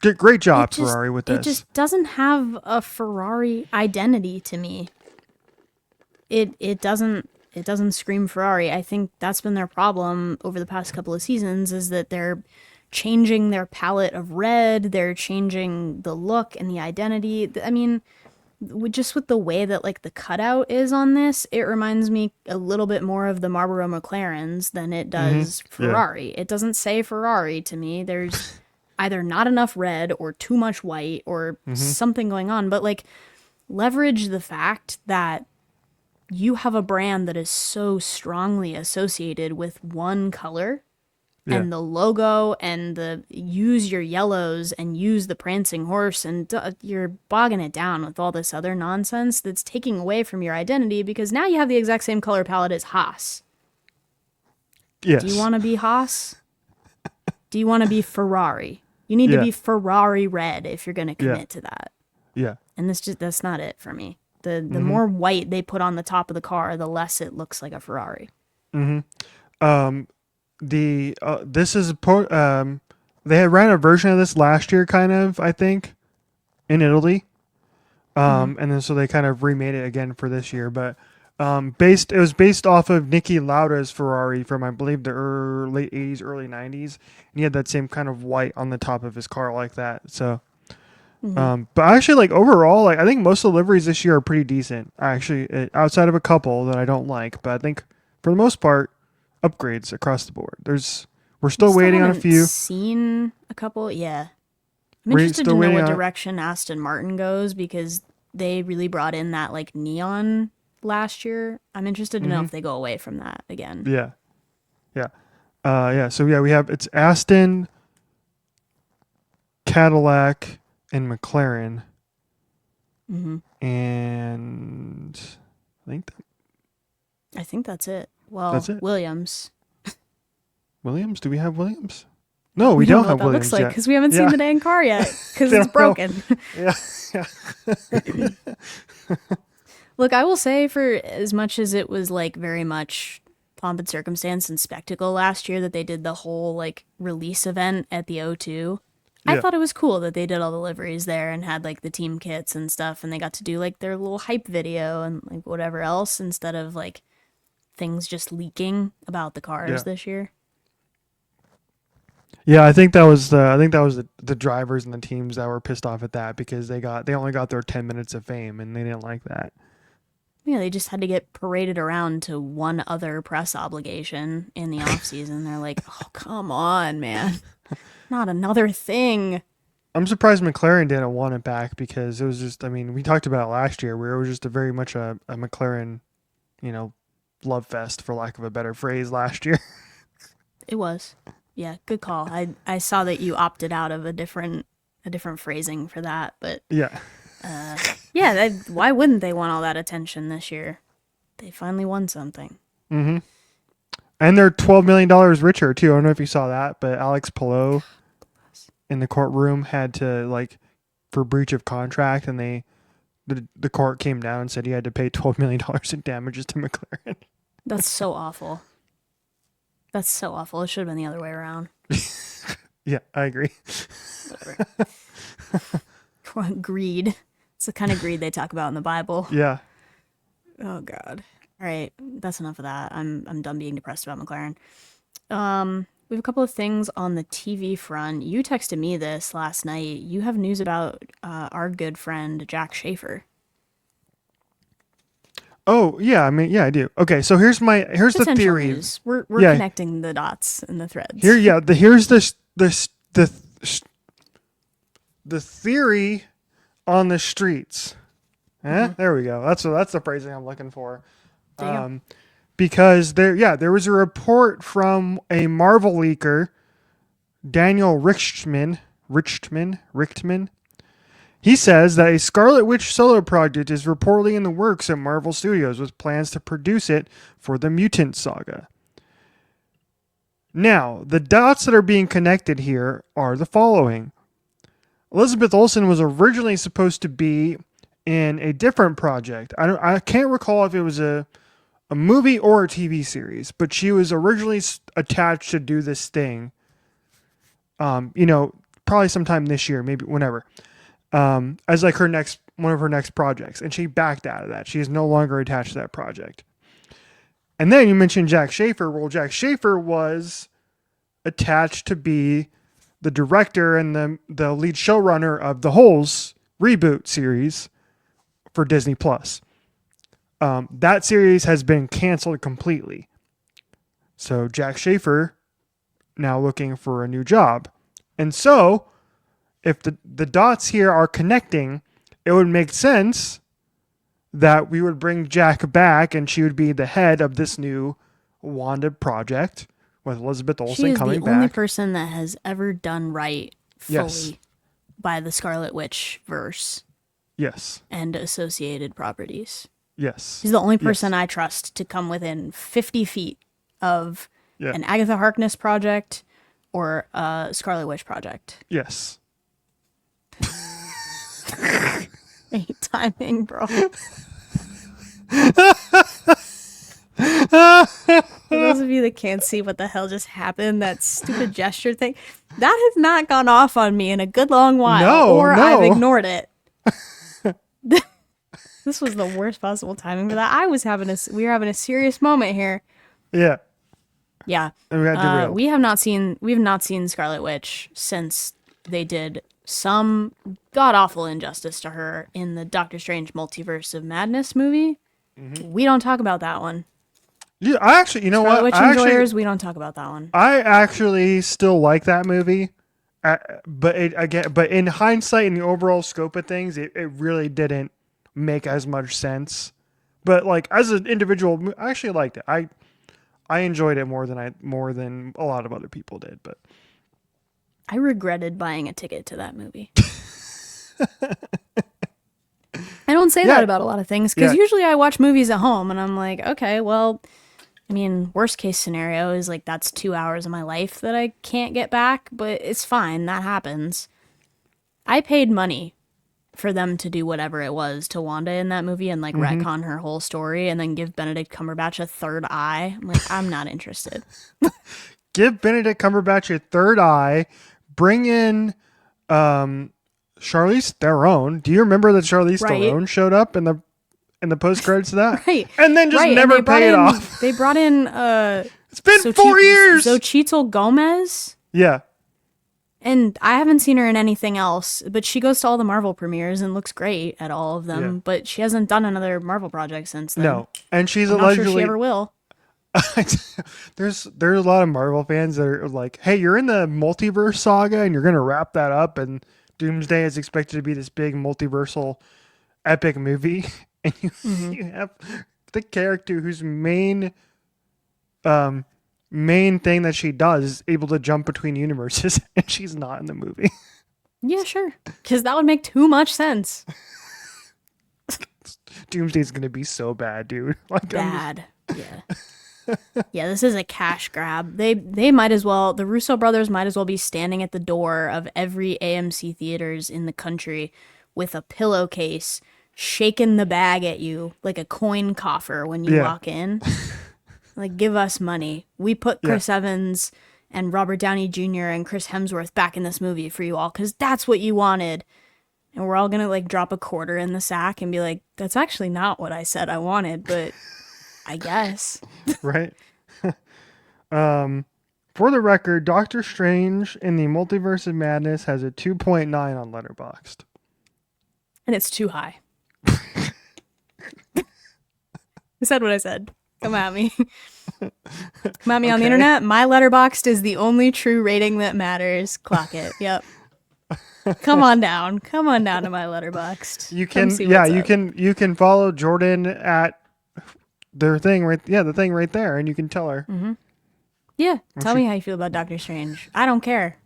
great
It
job,
just
Ferrari, with
it
this.
just doesn't have a Ferrari identity to me. It doesn't scream Ferrari. I think that's been their problem over the past couple of seasons is that they're changing their palette of red, they're changing the look and the identity. I mean, just with the way that like the cutout is on this, it reminds me a little bit more of the Marlboro McLarens than it
Mm-hmm.
does
Yeah.
Ferrari. It doesn't say Ferrari to me. There's either not enough red or too much white or
Mm-hmm.
something going on, but like leverage the fact that you have a brand that is so strongly associated with one color
Yeah.
and the logo and the use your yellows and use the prancing horse and you're bogging it down with all this other nonsense that's taking away from your identity because now you have the exact same color palette as Haas. Do you
Yes.
want to be Haas? Do you want to be Ferrari? You need to
Yeah.
be Ferrari red if you're going to
Yeah.
commit to that.
Yeah.
And that's not it for me. The
Mm-hmm.
more white they put on the top of the car, the less it looks like a Ferrari.
Mm-hmm. Um, this is they had ran a version of this last year, kind of, I think, in Italy.
Hmm.
And then so they kind of remade it again for this year, but it was based off of Niki Lauda's Ferrari from I believe the late '80s, early '90s, and he had that same kind of white on the top of his car like that. So,
Hmm.
but actually, like overall, like I think most of the liveries this year are pretty decent. Actually, outside of a couple that I don't like, but I think for the most part, upgrades across the board. We're
I
still
still
waiting on a
haven't
few.
seen a couple. Yeah. I'm
We're
interested to
still
know
waiting
what
on.
direction Aston Martin goes because they really brought in that like neon last year. I'm interested to know
Hmm.
if they go away from that again.
Yeah, yeah, yeah. So yeah, we have it's Aston, Cadillac, and McLaren,
Hmm.
and I think
I think that's it.
that's
Well,
it.
Williams.
Williams? Do we have Williams? No, we
We don't
don't
know what
have
that looks
Williams
like
yet.
because we haven't seen
Yeah,
the dang car yet because
they
it's
don't know.
broken.
Yeah, yeah,
Look, I will say for as much as it was like very much pomp and circumstance and spectacle last year that they did the whole like release event at the O2. I
yeah,
thought it was cool that they did all the liveries there and had like the team kits and stuff and they got to do like their little hype video and like whatever else instead of like things just leaking about the cars
yeah.
this year.
Yeah, I think that was the drivers and the teams that were pissed off at that because they only got their 10 minutes of fame and they didn't like that.
Yeah, they just had to get paraded around to one other press obligation in the off season. They're like, "Oh, come on, man. Not another thing."
I'm surprised McLaren didn't want it back because it was just I mean we talked about it last year where it was just a very much a McLaren, you know, love fest for lack of a better phrase last year.
It was. Yeah, good call. I saw that you opted out of a different phrasing for that, but
Yeah.
yeah, why wouldn't they want all that attention this year? They finally won something.
Mm-hmm. And they're $12 million richer too. I don't know if you saw that, but Alex Palou in the courtroom had to like for breach of contract, and the court came down and said he had to pay $12 million in damages to McLaren.
That's so awful. That's so awful. It should have been the other way around.
Yeah, I agree.
Whatever. Greed. It's the kind of greed they talk about in the Bible.
Yeah.
Oh God. All right, that's enough of that. I'm done being depressed about McLaren. We have a couple of things on the TV front. You texted me this last night. You have news about our good friend Jack Schaefer.
Oh yeah, I mean yeah, I do. Okay, so here's the
Potential
theory.
news. We're
Yeah.
connecting the dots in the threads.
Here's the theory on the streets. There we go. That's the phrasing I'm looking for.
There you go.
Because there was a report from a Marvel leaker, Daniel Richtman. He says that a Scarlet Witch solo project is reportedly in the works at Marvel Studios with plans to produce it for the Mutant Saga. Now, the dots that are being connected here are the following. Elizabeth Olsen was originally supposed to be in a different project. I can't recall if it was a movie or a TV series, but she was originally attached to do this thing. Probably sometime this year, maybe whenever. As like one of her next projects, and she backed out of that. She is no longer attached to that project. And then you mentioned Jack Schaefer. Well, Jack Schaefer was attached to be the director and the lead showrunner of the Holes reboot series for Disney Plus. That series has been canceled completely. So Jack Schaefer now looking for a new job. And so if the dots here are connecting, it would make sense that we would bring Jack back and she would be the head of this new Wanda project with Elizabeth Olsen coming back. She is the only
person that has ever done right fully by the Scarlet Witch verse.
Yes.
And associated properties.
Yes.
She's the only person I trust to come within 50 feet of an Agatha Harkness project or a Scarlet Witch project.
Yes.
Hey, timing, bro. For those of you that can't see what the hell just happened, that stupid gesture thing, that has not gone off on me in a good long while, I've ignored it. This was the worst possible timing for that. We were having a serious moment here.
Yeah.
Yeah.
And
we have not seen Scarlet Witch since they did some god awful injustice to her in the Doctor Strange Multiverse of Madness movie. Mm-hmm. We don't talk about that one.
Yeah, I actually, you know
Scarlet
what?
Witch enjoyers, we don't talk about that one.
I actually still like that movie, but in hindsight, in the overall scope of things, it really didn't make as much sense. But like as an individual, I actually liked it. I enjoyed it more than a lot of other people did. But
I regretted buying a ticket to that movie. I don't say that about a lot of things because usually I watch movies at home and I'm like, okay, well, I mean, worst case scenario is like that's 2 hours of my life that I can't get back, but it's fine. That happens. I paid money for them to do whatever it was to Wanda in that movie and like retcon her whole story and then give Benedict Cumberbatch a third eye. I'm like, I'm not interested.
Give Benedict Cumberbatch a third eye. Bring in Charlize Theron. Do you remember that Charlize Theron showed up in the post credits of that?
Right.
And then just never paid off.
They brought in
it's been 4 years.
Xochitl Gomez.
Yeah.
And I haven't seen her in anything else, but she goes to all the Marvel premieres and looks great at all of them. Yeah. But she hasn't done another Marvel project since then.
No, and she's
I'm
allegedly
not sure she ever will.
There's a lot of Marvel fans that are like, "Hey, you're in the multiverse saga, and you're gonna wrap that up, and Doomsday is expected to be this big multiversal epic movie, and you have the character whose main thing that she does is able to jump between universes, and she's not in the movie."
Yeah, sure, because that would make too much sense.
Doomsday's gonna be so bad, dude. Like,
bad. Yeah. Yeah, this is a cash grab. They might as well, the Russo brothers might as well be standing at the door of every AMC theaters in the country with a pillowcase, shaking the bag at you like a coin coffer when you
Yeah.
walk in. Like, give us money. We put
Yeah.
Chris Evans and Robert Downey Jr. and Chris Hemsworth back in this movie for you all because that's what you wanted. And we're all gonna like drop a quarter in the sack and be like, that's actually not what I said I wanted, but I guess.
Right. For the record, Doctor Strange in the Multiverse of Madness has a 2.9 on Letterboxd.
And it's too high. I said what I said. Come at me. Come at me on the
Okay.
internet. My Letterboxd is the only true rating that matters. Clock it. Yep. Come on down. Come on down to my Letterboxd.
You
Come
can,
see
yeah,
what's
you
up.
can follow Jordan at their thing right, yeah, the thing right there, and you can tell her.
Yeah. Tell me how you feel about Doctor Strange. I don't care.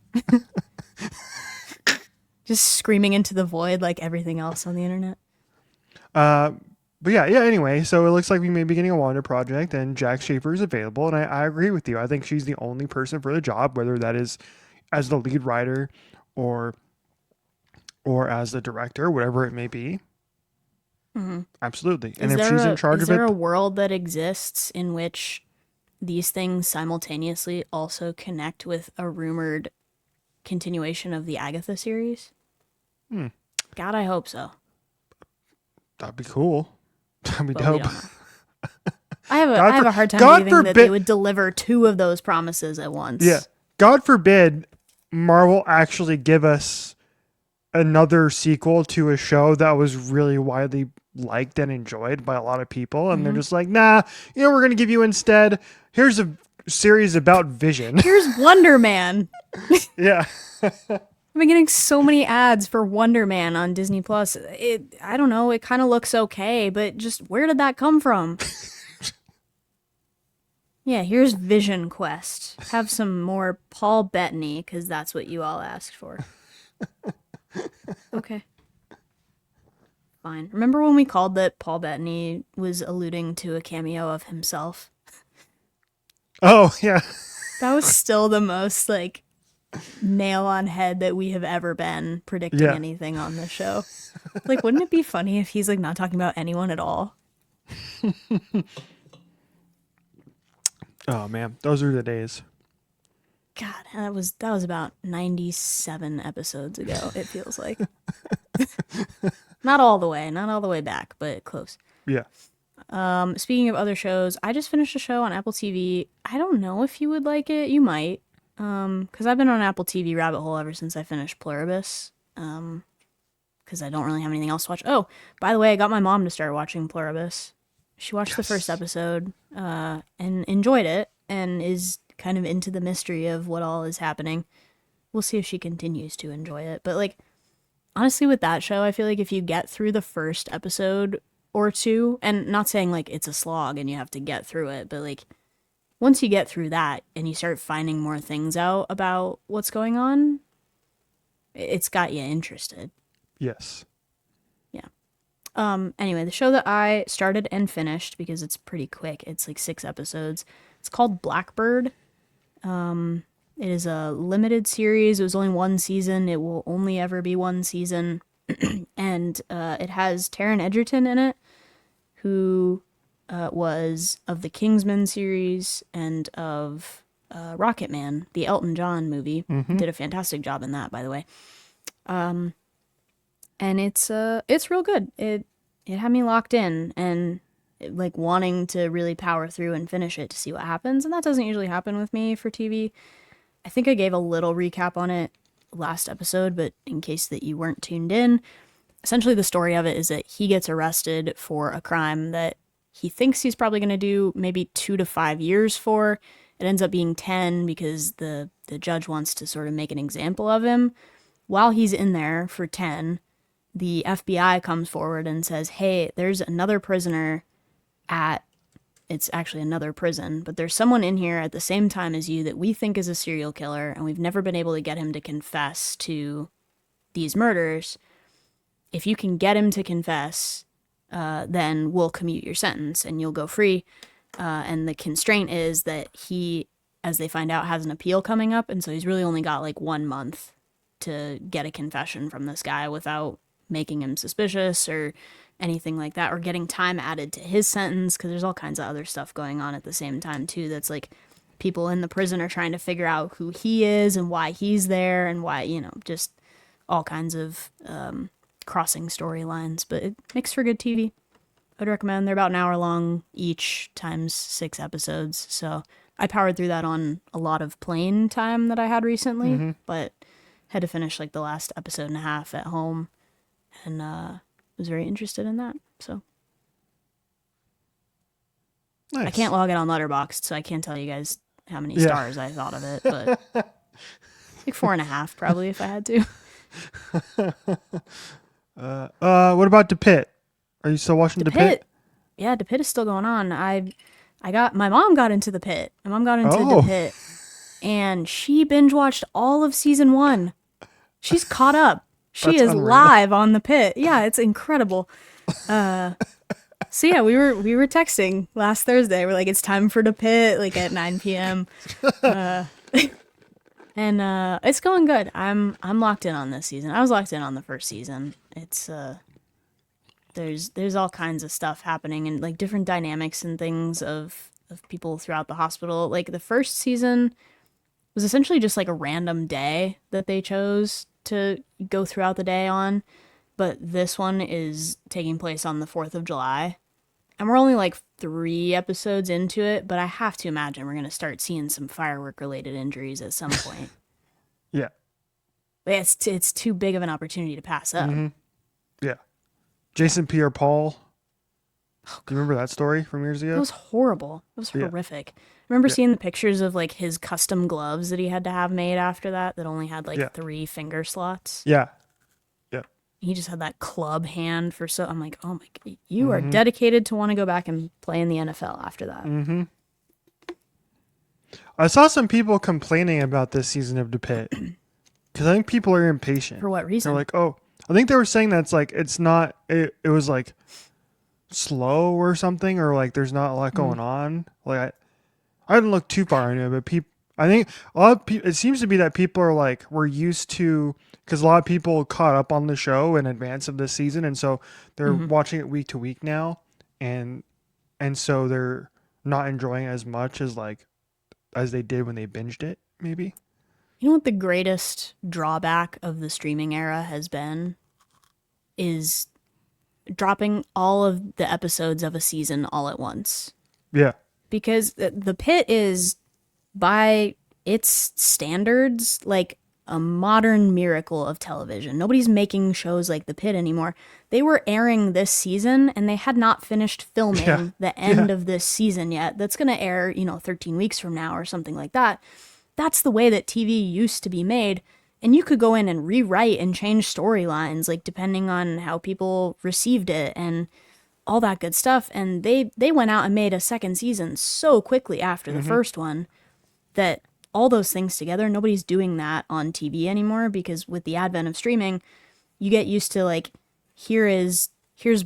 Just screaming into the void like everything else on the internet.
But yeah. Anyway, so it looks like we may be getting a Wanda project, and Jack Schaefer is available, and I agree with you. I think she's the only person for the job, whether that is as the lead writer or as the director, whatever it may be. Absolutely. And if she's in charge
Is
of
there
it,
a world that exists in which these things simultaneously also connect with a rumored continuation of the Agatha series? God, I hope so.
that'd be cool. That'd be
But we
dope.
don't know. I have
God
a hard time
God
believing that
forbid-
they would deliver two of those promises at once.
Yeah. God forbid Marvel actually give us another sequel to a show that was really widely liked and enjoyed by a lot of people. And they're just like, nah, we're going to give you instead, here's a series about Vision.
Here's Wonder Man.
Yeah.
I've been getting so many ads for Wonder Man on Disney Plus. I don't know, it kind of looks okay, but just where did that come from? Yeah, here's Vision Quest. Have some more Paul Bettany, because that's what you all asked for. Okay. Fine. Remember when we called that Paul Bettany was alluding to a cameo of himself?
Oh, yeah.
That was still the most, like, nail on head that we have ever been predicting
Yeah.
anything on this show. Like, wouldn't it be funny if he's, like, not talking about anyone at all?
Oh, man. Those are the days.
God, that was about 97 episodes ago, it feels like. Not all the way back, but close.
Yeah.
Speaking of other shows, I just finished a show on Apple TV. I don't know if you would like it. You might. Because I've been on Apple TV rabbit hole ever since I finished Pluribus. Because I don't really have anything else to watch. Oh, by the way, I got my mom to start watching Pluribus. She watched the first episode and enjoyed it and is kind of into the mystery of what all is happening. We'll see if she continues to enjoy it. But, like, honestly, with that show, I feel like if you get through the first episode or two, and not saying, like, it's a slog and you have to get through it, but, like, once you get through that and you start finding more things out about what's going on, it's got you interested.
Yes.
Yeah. Anyway, the show that I started and finished, because it's pretty quick, it's like 6 episodes. It's called Blackbird. It is a limited series. It was only 1 season. It will only ever be 1 season. And it has Taron Egerton in it, who was of the Kingsman series and of Rocket Man, the Elton John movie. Did a fantastic job in that, by the way. And it's real good. It had me locked in and like wanting to really power through and finish it to see what happens, and that doesn't usually happen with me for TV. I think I gave a little recap on it last episode, but in case that you weren't tuned in, essentially the story of it is that he gets arrested for a crime that he thinks he's probably going to do maybe 2 to 5 years for. It ends up being 10 because the judge wants to sort of make an example of him. While he's in there for 10, the FBI comes forward and says, hey, there's another prisoner it's actually another prison, but there's someone in here at the same time as you that we think is a serial killer, and we've never been able to get him to confess to these murders. If you can get him to confess, then we'll commute your sentence and you'll go free. And the constraint is that he, as they find out, has an appeal coming up. And so he's really only got like 1 month to get a confession from this guy without making him suspicious or anything like that, or getting time added to his sentence, because there's all kinds of other stuff going on at the same time too. That's like people in the prison are trying to figure out who he is and why he's there and why, just all kinds of crossing storylines. But it makes for good TV. I'd recommend. They're about an hour long each, times 6 episodes. So I powered through that on a lot of plane time that I had recently, but had to finish like the last episode and a half at home, and was very interested in that. So
Nice.
I can't log it on Letterboxd, so I can't tell you guys how many stars I thought of it, but like 4.5 probably if I had to.
What about the Pitt? Are you still watching the Pitt?
Yeah, the Pitt is still going on. My mom got into the Pitt. My mom got into the Pitt, and she binge watched all of season 1. She's caught up. She is unreal. Live on the Pitt. Yeah, it's incredible. So yeah, we were texting last Thursday. We're like, it's time for the Pitt, like at 9 p.m. And it's going good. I'm locked in on this season. I was locked in on the first season. It's there's all kinds of stuff happening and like different dynamics and things of people throughout the hospital. Like the first season was essentially just like a random day that they chose to go throughout the day on, but this one is taking place on the 4th of July, and we're only like 3 episodes into it, but I have to imagine we're going to start seeing some firework related injuries at some point.
Yeah.
But it's too big of an opportunity to pass up.
Yeah. Jason Pierre-Paul. Do you remember that story from years ago?
It was horrible. It was horrific. I remember seeing the pictures of like his custom gloves that he had to have made after that only had like 3 finger slots.
Yeah. Yeah.
He just had that club hand for I'm like, oh my God, you are dedicated to want to go back and play in the NFL after that.
I saw some people complaining about this season of The Pitt because I think people are impatient.
For what reason?
They're like, oh, I think they were saying that it's like, it's not, it was like slow or something, or like there's not a lot going on. Like I didn't look too far into it, but I think a lot of people, it seems to be that people are like, we're used to, because a lot of people caught up on the show in advance of this season, and so they're watching it week to week now, and so they're not enjoying it as much as they did when they binged it, maybe.
You know what the greatest drawback of the streaming era has been? Is dropping all of the episodes of a season all at once.
Yeah.
Because the Pitt is, by its standards, like a modern miracle of television. Nobody's making shows like the Pitt anymore. They were airing this season and they had not finished filming the end of this season yet. That's going to air, 13 weeks from now or something like that. That's the way that TV used to be made. And you could go in and rewrite and change storylines, like depending on how people received it and all that good stuff. And they went out and made a second season so quickly after the first one that all those things together, nobody's doing that on TV anymore, because with the advent of streaming, you get used to like, here's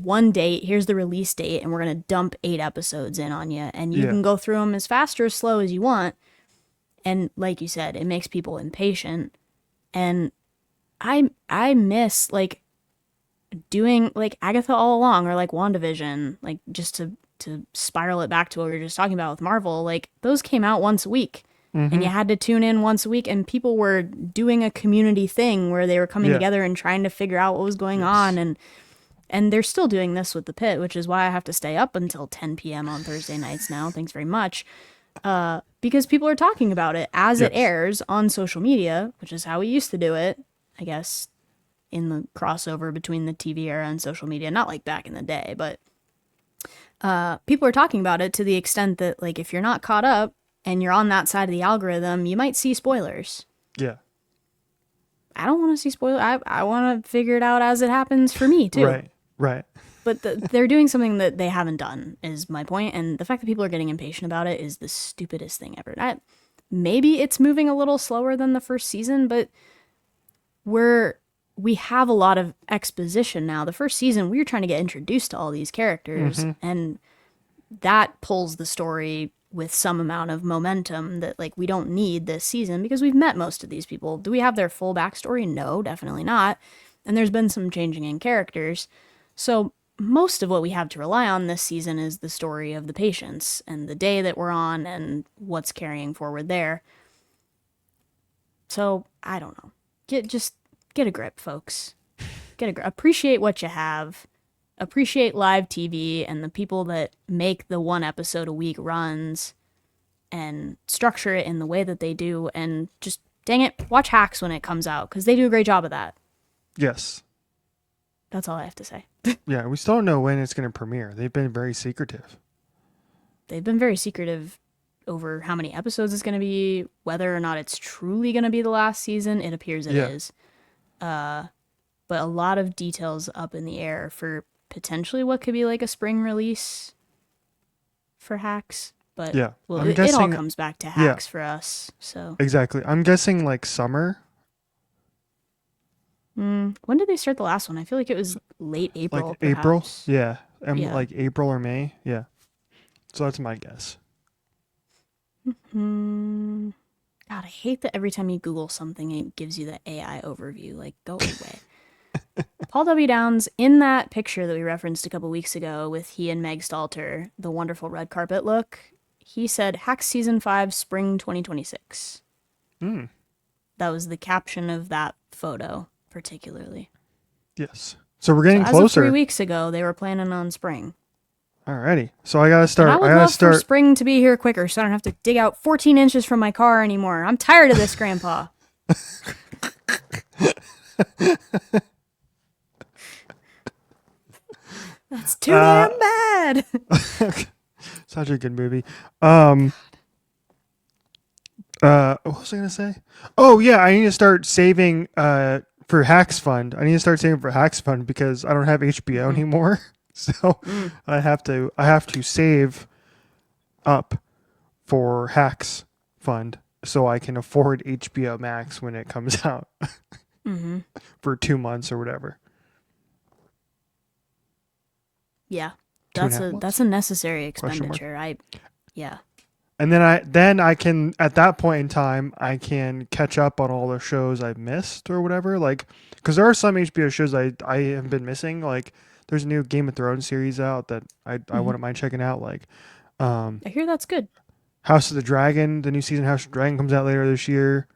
one date, here's the release date, and we're going to dump 8 episodes in on you. And you can go through them as fast or as slow as you want. And like you said, it makes people impatient. And I miss like doing like Agatha All Along or like WandaVision, like just to spiral it back to what we were just talking about with Marvel. Like those came out once a week and you had to tune in once a week, and people were doing a community thing where they were coming together and trying to figure out what was going on. And they're still doing this with the Pitt, which is why I have to stay up until 10 p.m. on Thursday nights now. Thanks very much. Because people are talking about it as it airs on social media, which is how we used to do it, I guess, in the crossover between the TV era and social media. Not like back in the day, but people are talking about it to the extent that, like, if you're not caught up and you're on that side of the algorithm, you might see spoilers.
Yeah.
I don't want to see spoilers. I want to figure it out as it happens for me, too.
Right.
But they're doing something that they haven't done, is my point. And the fact that people are getting impatient about it is the stupidest thing ever. Maybe it's moving a little slower than the first season, but we have a lot of exposition now. The first season, we were trying to get introduced to all these characters, and that pulls the story with some amount of momentum that like we don't need this season because we've met most of these people. Do we have their full backstory? No, definitely not. And there's been some changing in characters. So most of what we have to rely on this season is the story of the patients and the day that we're on and what's carrying forward there. So I don't know. Get a grip, folks. Get a grip. Appreciate what you have. Appreciate live TV and the people that make the one episode a week runs and structure it in the way that they do. And just, dang it, watch Hacks when it comes out because they do a great job of that.
Yes.
That's all I have to say.
Yeah, we still don't know when it's going to premiere. They've been very secretive.
They've been very secretive over how many episodes it's going to be, whether or not it's truly going to be the last season. It appears it is. But a lot of details up in the air for potentially what could be like a spring release for Hacks. But
yeah,
well, it all comes back to Hacks for us. So
exactly. I'm guessing like summer.
When did they start the last one? I feel like it was late April.
Like
perhaps.
April? Yeah.
Yeah.
Like April or May. Yeah. So that's my guess.
God, I hate that every time you Google something, it gives you the AI overview. Like, go away. Paul W. Downs, in that picture that we referenced a couple weeks ago with he and Meg Stalter, the wonderful red carpet look, he said, Hacks Season 5, Spring 2026. That was the caption of that photo, particularly.
Yes. So we're getting
as
closer.
of 3 weeks ago, they were planning on spring.
Alrighty. So I gotta start.
And I would love for spring to be here quicker so I don't have to dig out 14 inches from my car anymore. I'm tired of this, Grandpa. That's too damn bad.
Such a good movie. What was I gonna say? Oh yeah, I need to start saving for Hacks Fund. I need to start saving for Hacks Fund because I don't have HBO anymore. So I have to save up for Hacks Fund so I can afford HBO Max when it comes out for 2 months or whatever.
Yeah, that's a necessary expenditure.
And then I can, at that point in time, I can catch up on all the shows I've missed or whatever. Like, because there are some HBO shows I have been missing. Like, there's a new Game of Thrones series out that I wouldn't mind checking out. Like,
I hear that's good.
House of the Dragon, the new season of House of the Dragon comes out later this year.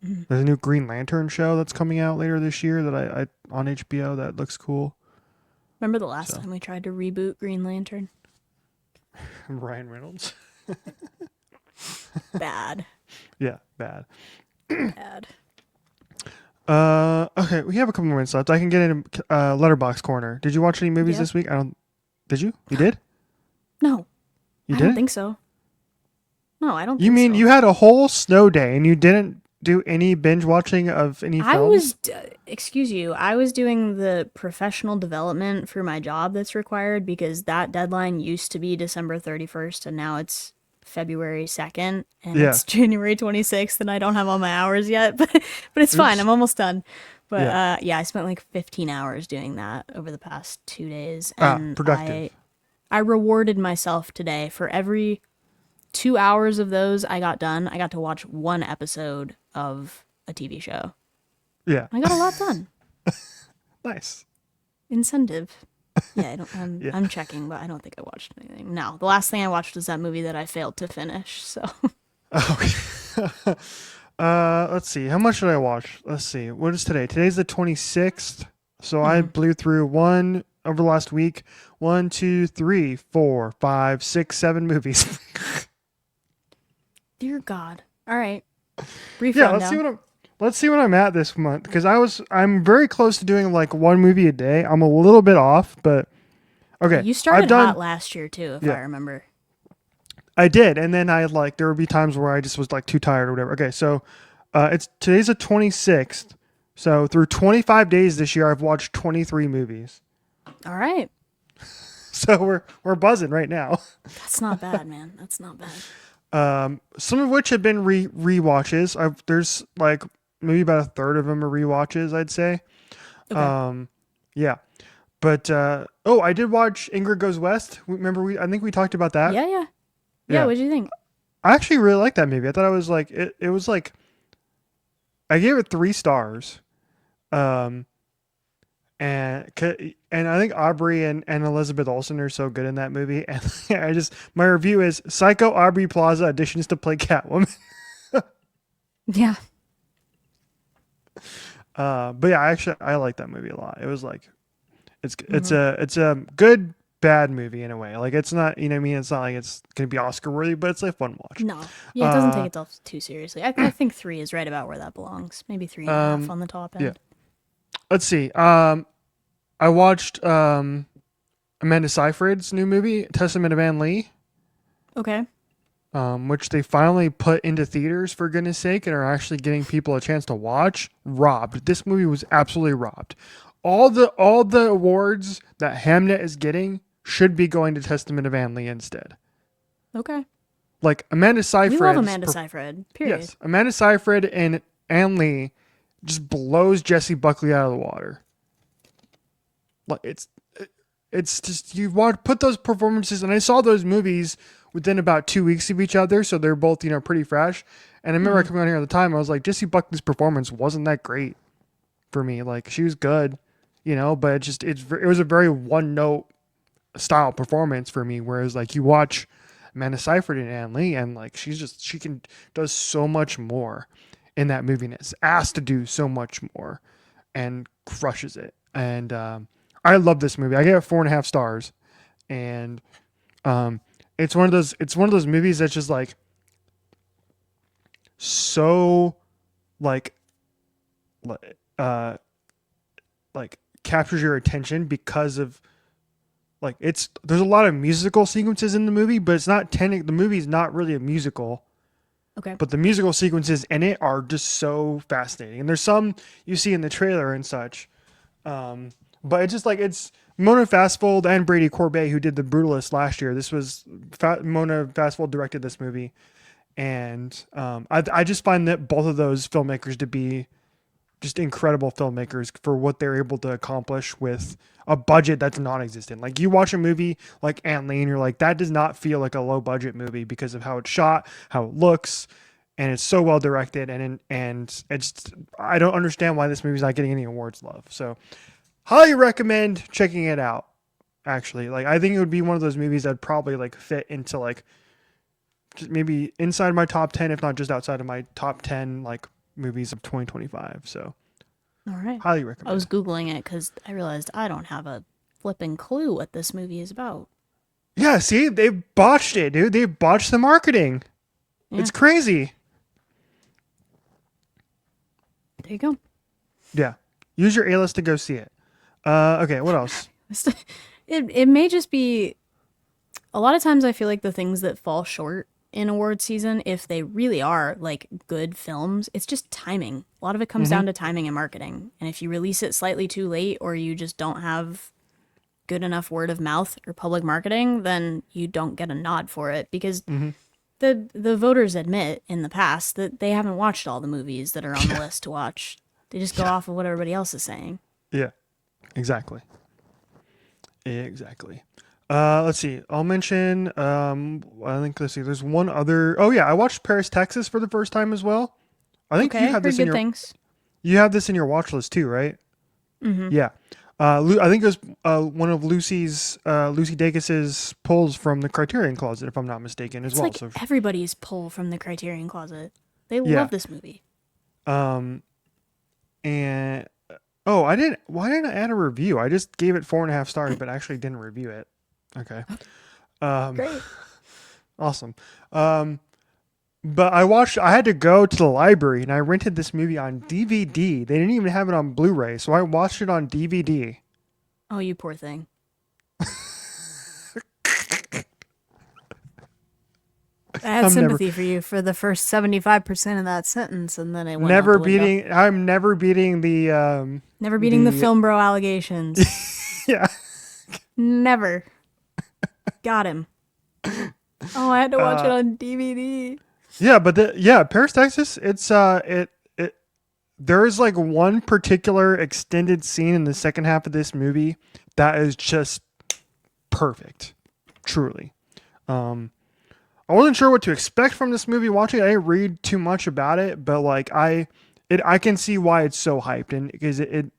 There's a new Green Lantern show that's coming out later this year that I on HBO that looks cool.
Remember the last time we tried to reboot Green Lantern?
Ryan Reynolds.
Bad.
Yeah, bad.
Bad.
Okay, we have a couple more minutes left. I can get into Letterboxd Corner. Did you watch any movies this week? Did you? You did?
No.
You
didn't? I don't think so. No, I don't
You mean you had a whole snow day and you didn't do any binge watching of any films?
Excuse you, I was doing the professional development for my job that's required because that deadline used to be December 31st and now it's February 2nd and it's January 26th and I don't have all my hours yet, but it's fine. I'm almost done. But I spent like 15 hours doing that over the past 2 days. And
productive.
I rewarded myself today for every 2 hours of those I got done. I got to watch one episode of a TV show.
Yeah.
I got a lot done.
Nice.
Incentive. Yeah, I'm checking, but I don't think I watched anything. No, the last thing I watched was that movie that I failed to finish, so.
Okay. Let's see. How much did I watch? Let's see. What is today? Today's the 26th. So I blew through over the last week. 1, 2, 3, 4, 5, 6, 7 movies.
Dear God. All right. Brief rundown.
Let's see what I'm at this month because I'm very close to doing like one movie a day. I'm a little bit off, but okay.
You started hot last year too, if I remember.
I did, and then there would be times where I just was like too tired or whatever. Okay, so today's the 26th. So through 25 days this year, I've watched 23 movies.
All right.
So we're buzzing right now.
That's not bad, man. That's not bad.
Some of which have been rewatches. There's like maybe about a third of them are rewatches, I'd say.
Okay.
Yeah. But oh, I did watch Ingrid Goes West. Remember I think we talked about that.
Yeah, yeah. Yeah,
Yeah.
what'd you think?
I actually really liked that movie. I thought it was like it was like I gave it 3 stars. Um and I think Aubrey and Elizabeth Olsen are so good in that movie. And I just my review is Psycho Aubrey Plaza auditions to play Catwoman.
Yeah.
But yeah, I like that movie a lot. It was like
Hmm.
it's a good bad movie in a way. Like it's not, you know what I mean, it's not like it's gonna be Oscar worthy, but it's a fun watch.
No. Yeah, it doesn't take
Uh
itself too seriously. I think 3 is right about where that belongs. Maybe 3.5
um
on the top
yeah.
end.
Let's see. I watched Amanda Seyfried's new movie, Testament of Anne Lee,
Okay.
which they finally put into theaters for goodness sake and are actually giving people a chance to watch. Robbed. This movie was absolutely robbed. All the awards that Hamnet is getting should be going to Testament of Anne Lee instead.
Okay.
Like Amanda
We love
Seyfried,
Amanda Seyfried. Period.
yes, Amanda Seyfried and Anne Lee just blows Jesse Buckley out of the water. Like it's just you want put those performances, and I saw those movies within about 2 weeks of each other, so they're both pretty fresh. And I remember
Hmm.
coming on here at the time, I was like, Jesse Buckley's performance wasn't that great for me. Like she was good, but it was a very one note style performance for me. Whereas like you watch Amanda Seyfried and Anne Lee, and like she can does so much more in that movie, and is asked to do so much more, and crushes it. And I love this movie. I gave it 4.5 stars, and um, it's one of those movies that's just like so like uh like captures your attention because of like there's a lot of musical sequences in the movie, but it's not the movie's not really a musical,
Okay.
but the musical sequences in it are just so fascinating. And there's some you see in the trailer and such. But it's just like it's Mona Fastfold and Brady Corbet who did The Brutalist last year. This was Mona Fastfold directed this movie, and I just find that both of those filmmakers to be just incredible filmmakers for what they're able to accomplish with a budget that's non-existent. Like you watch a movie like Ant Lee and you're like, that does not feel like a low budget movie because of how it's shot, how it looks, and it's so well directed. And it's I don't understand why this movie's not getting any awards love. So highly recommend checking it out. Actually, like I think it would be one of those movies that probably like fit into like just maybe inside my top 10, if not just outside of my top 10 like movies of 2025. So
All right.
highly
I was
recommend.
Googling it because I realized I don't have a flipping clue what this movie is about.
Yeah, see, they botched it, dude. They botched the marketing.
Yeah.
It's crazy.
There you go.
Yeah. Use your A-list to go see it. Okay, what else?
It may just be a lot of times I feel like the things that fall short in award season, if they really are like good films, it's just timing. A lot of it comes
Mm-hmm.
down to timing and marketing. And if you release it slightly too late or you just don't have good enough word of mouth or public marketing, then you don't get a nod for it because
Mm-hmm.
the voters admit in the past that they haven't watched all the movies that are on the list to watch. They just go off of what everybody else is saying.
Yeah, exactly. Exactly. Let's see. I'll mention. I think let's see. There's one other. Oh yeah, I watched Paris, Texas for the first time as well. I think
Okay,
you have
heard
this in
good
your
things.
you have this in your watch list too, right?
Mm-hmm.
Yeah. I think it was one of Lucy Dacus's pulls from the Criterion Closet, if I'm not mistaken, as
It's
well.
like
So
everybody's pull from the Criterion Closet. They
yeah.
love this movie.
Um, and oh, I didn't. Why didn't I add a review? I just gave it 4.5 stars, but actually didn't review it. Okay. Um,
Great.
awesome. But I had to go to the library and I rented this movie on DVD. They didn't even have it on Blu-ray, so I watched it on DVD.
Oh, you poor thing. I had
I'm never,
sympathy for you for the first 75% of that sentence, and then it went out
never
the window.
beating. I'm never beating
Never beating the film bro allegations.
yeah.
Never. Got him. Oh, I had to watch it
Uh,
on DVD.
yeah, but Paris, Texas. It's there is like one particular extended scene in the second half of this movie that is just perfect, truly. I wasn't sure what to expect from this movie watching. I didn't read too much about it, but like I can see why it's so hyped, and because it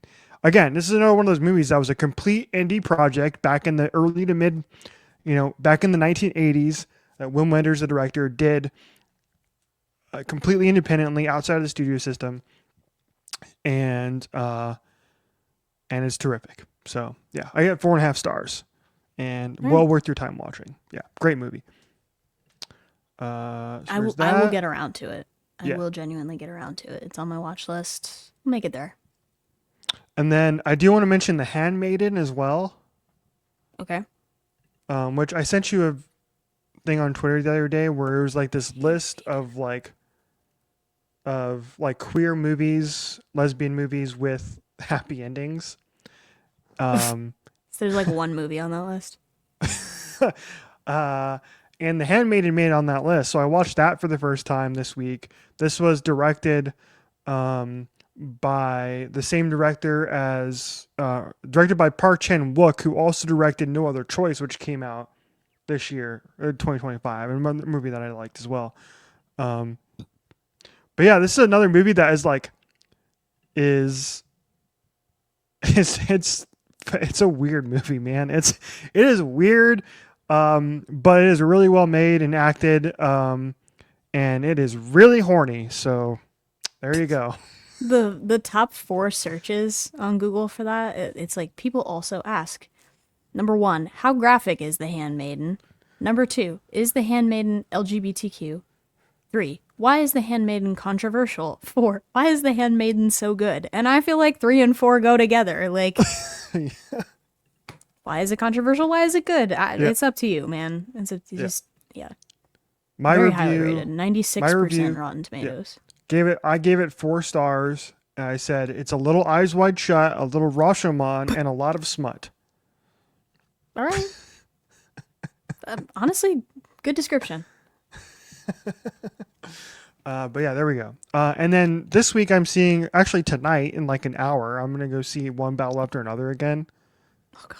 again, this is another one of those movies that was a complete indie project back in the early to mid, back in the 1980s. That Wim Wenders, the director, did completely independently outside of the studio system, and it's terrific. So yeah, I get 4.5 stars, and well worth your time watching. Yeah, great movie. So
I will get around to it. I will genuinely get around to it. It's on my watch list. I'll make it there.
And then I do want to mention The Handmaiden as well.
Okay.
Which I sent you a thing on Twitter the other day where it was like this list of queer movies, lesbian movies with happy endings.
So there's like one movie on that list.
And The Handmaiden made it on that list. So I watched that for the first time this week. This was directed by the same director as directed by Park Chan-wook, who also directed No Other Choice, which came out this year, 2025, and a movie that I liked as well. But yeah, this is another movie that is it's a weird movie, man. It is weird, but it is really well made and acted, and it is really horny. So there you go.
The top 4 searches on Google for that, it's like people also ask, number 1, how graphic is The Handmaiden? Number 2, is The Handmaiden LGBTQ? 3, why is The Handmaiden controversial? 4, why is The Handmaiden so good? And I feel like 3 and 4 go together. Like, why is it controversial? Why is it good? It's up to you, man.
My
very
review,
highly rated, 96% Rotten Tomatoes.
I gave it 4 stars. And I said it's a little Eyes Wide Shut, a little Rashomon, and a lot of smut.
All right. Honestly, good description.
But yeah, there we go. And then this week I'm seeing, actually tonight in like an hour, I'm going to go see One Battle After Another again.
Oh, God.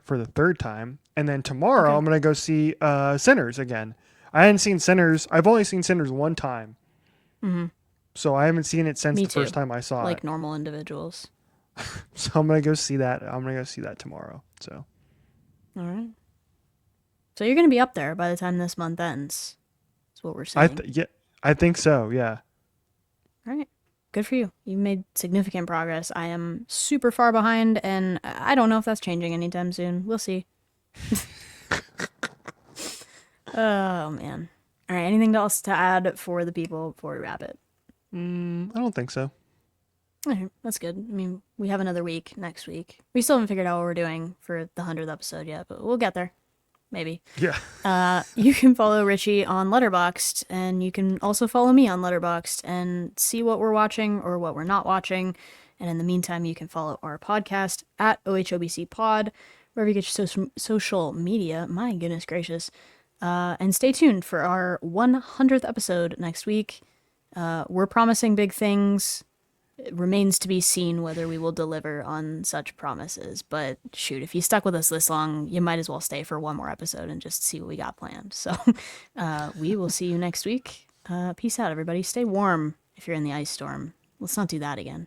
For the third time. And then tomorrow I'm going to go see Sinners again. I hadn't seen Sinners. I've only seen Sinners one time.
Mm-hmm.
So I haven't seen it since
Me
the
too.
first time I saw it.
Like normal individuals.
So I'm going to go see that. I'm going to go see that tomorrow. So.
All right. So you're going to be up there by the time this month ends. That's what we're saying.
I think so. Yeah.
All right. Good for you. You made significant progress. I am super far behind, and I don't know if that's changing anytime soon. We'll see. Oh, man. All right. Anything else to add for the people before we wrap it?
I don't think so.
All right. That's good. I mean, we have another week next week. We still haven't figured out what we're doing for the 100th episode yet, but we'll get there. Maybe.
Yeah.
You can follow Richie on Letterboxd, and you can also follow me on Letterboxd and see what we're watching or what we're not watching. And in the meantime, you can follow our podcast at OHOBC Pod, wherever you get your social media. My goodness gracious. And stay tuned for our 100th episode next week. We're promising big things. It remains to be seen whether we will deliver on such promises. But shoot, if you stuck with us this long, you might as well stay for one more episode and just see what we got planned. So we will see you next week. Peace out, everybody. Stay warm if you're in the ice storm. Let's not do that again.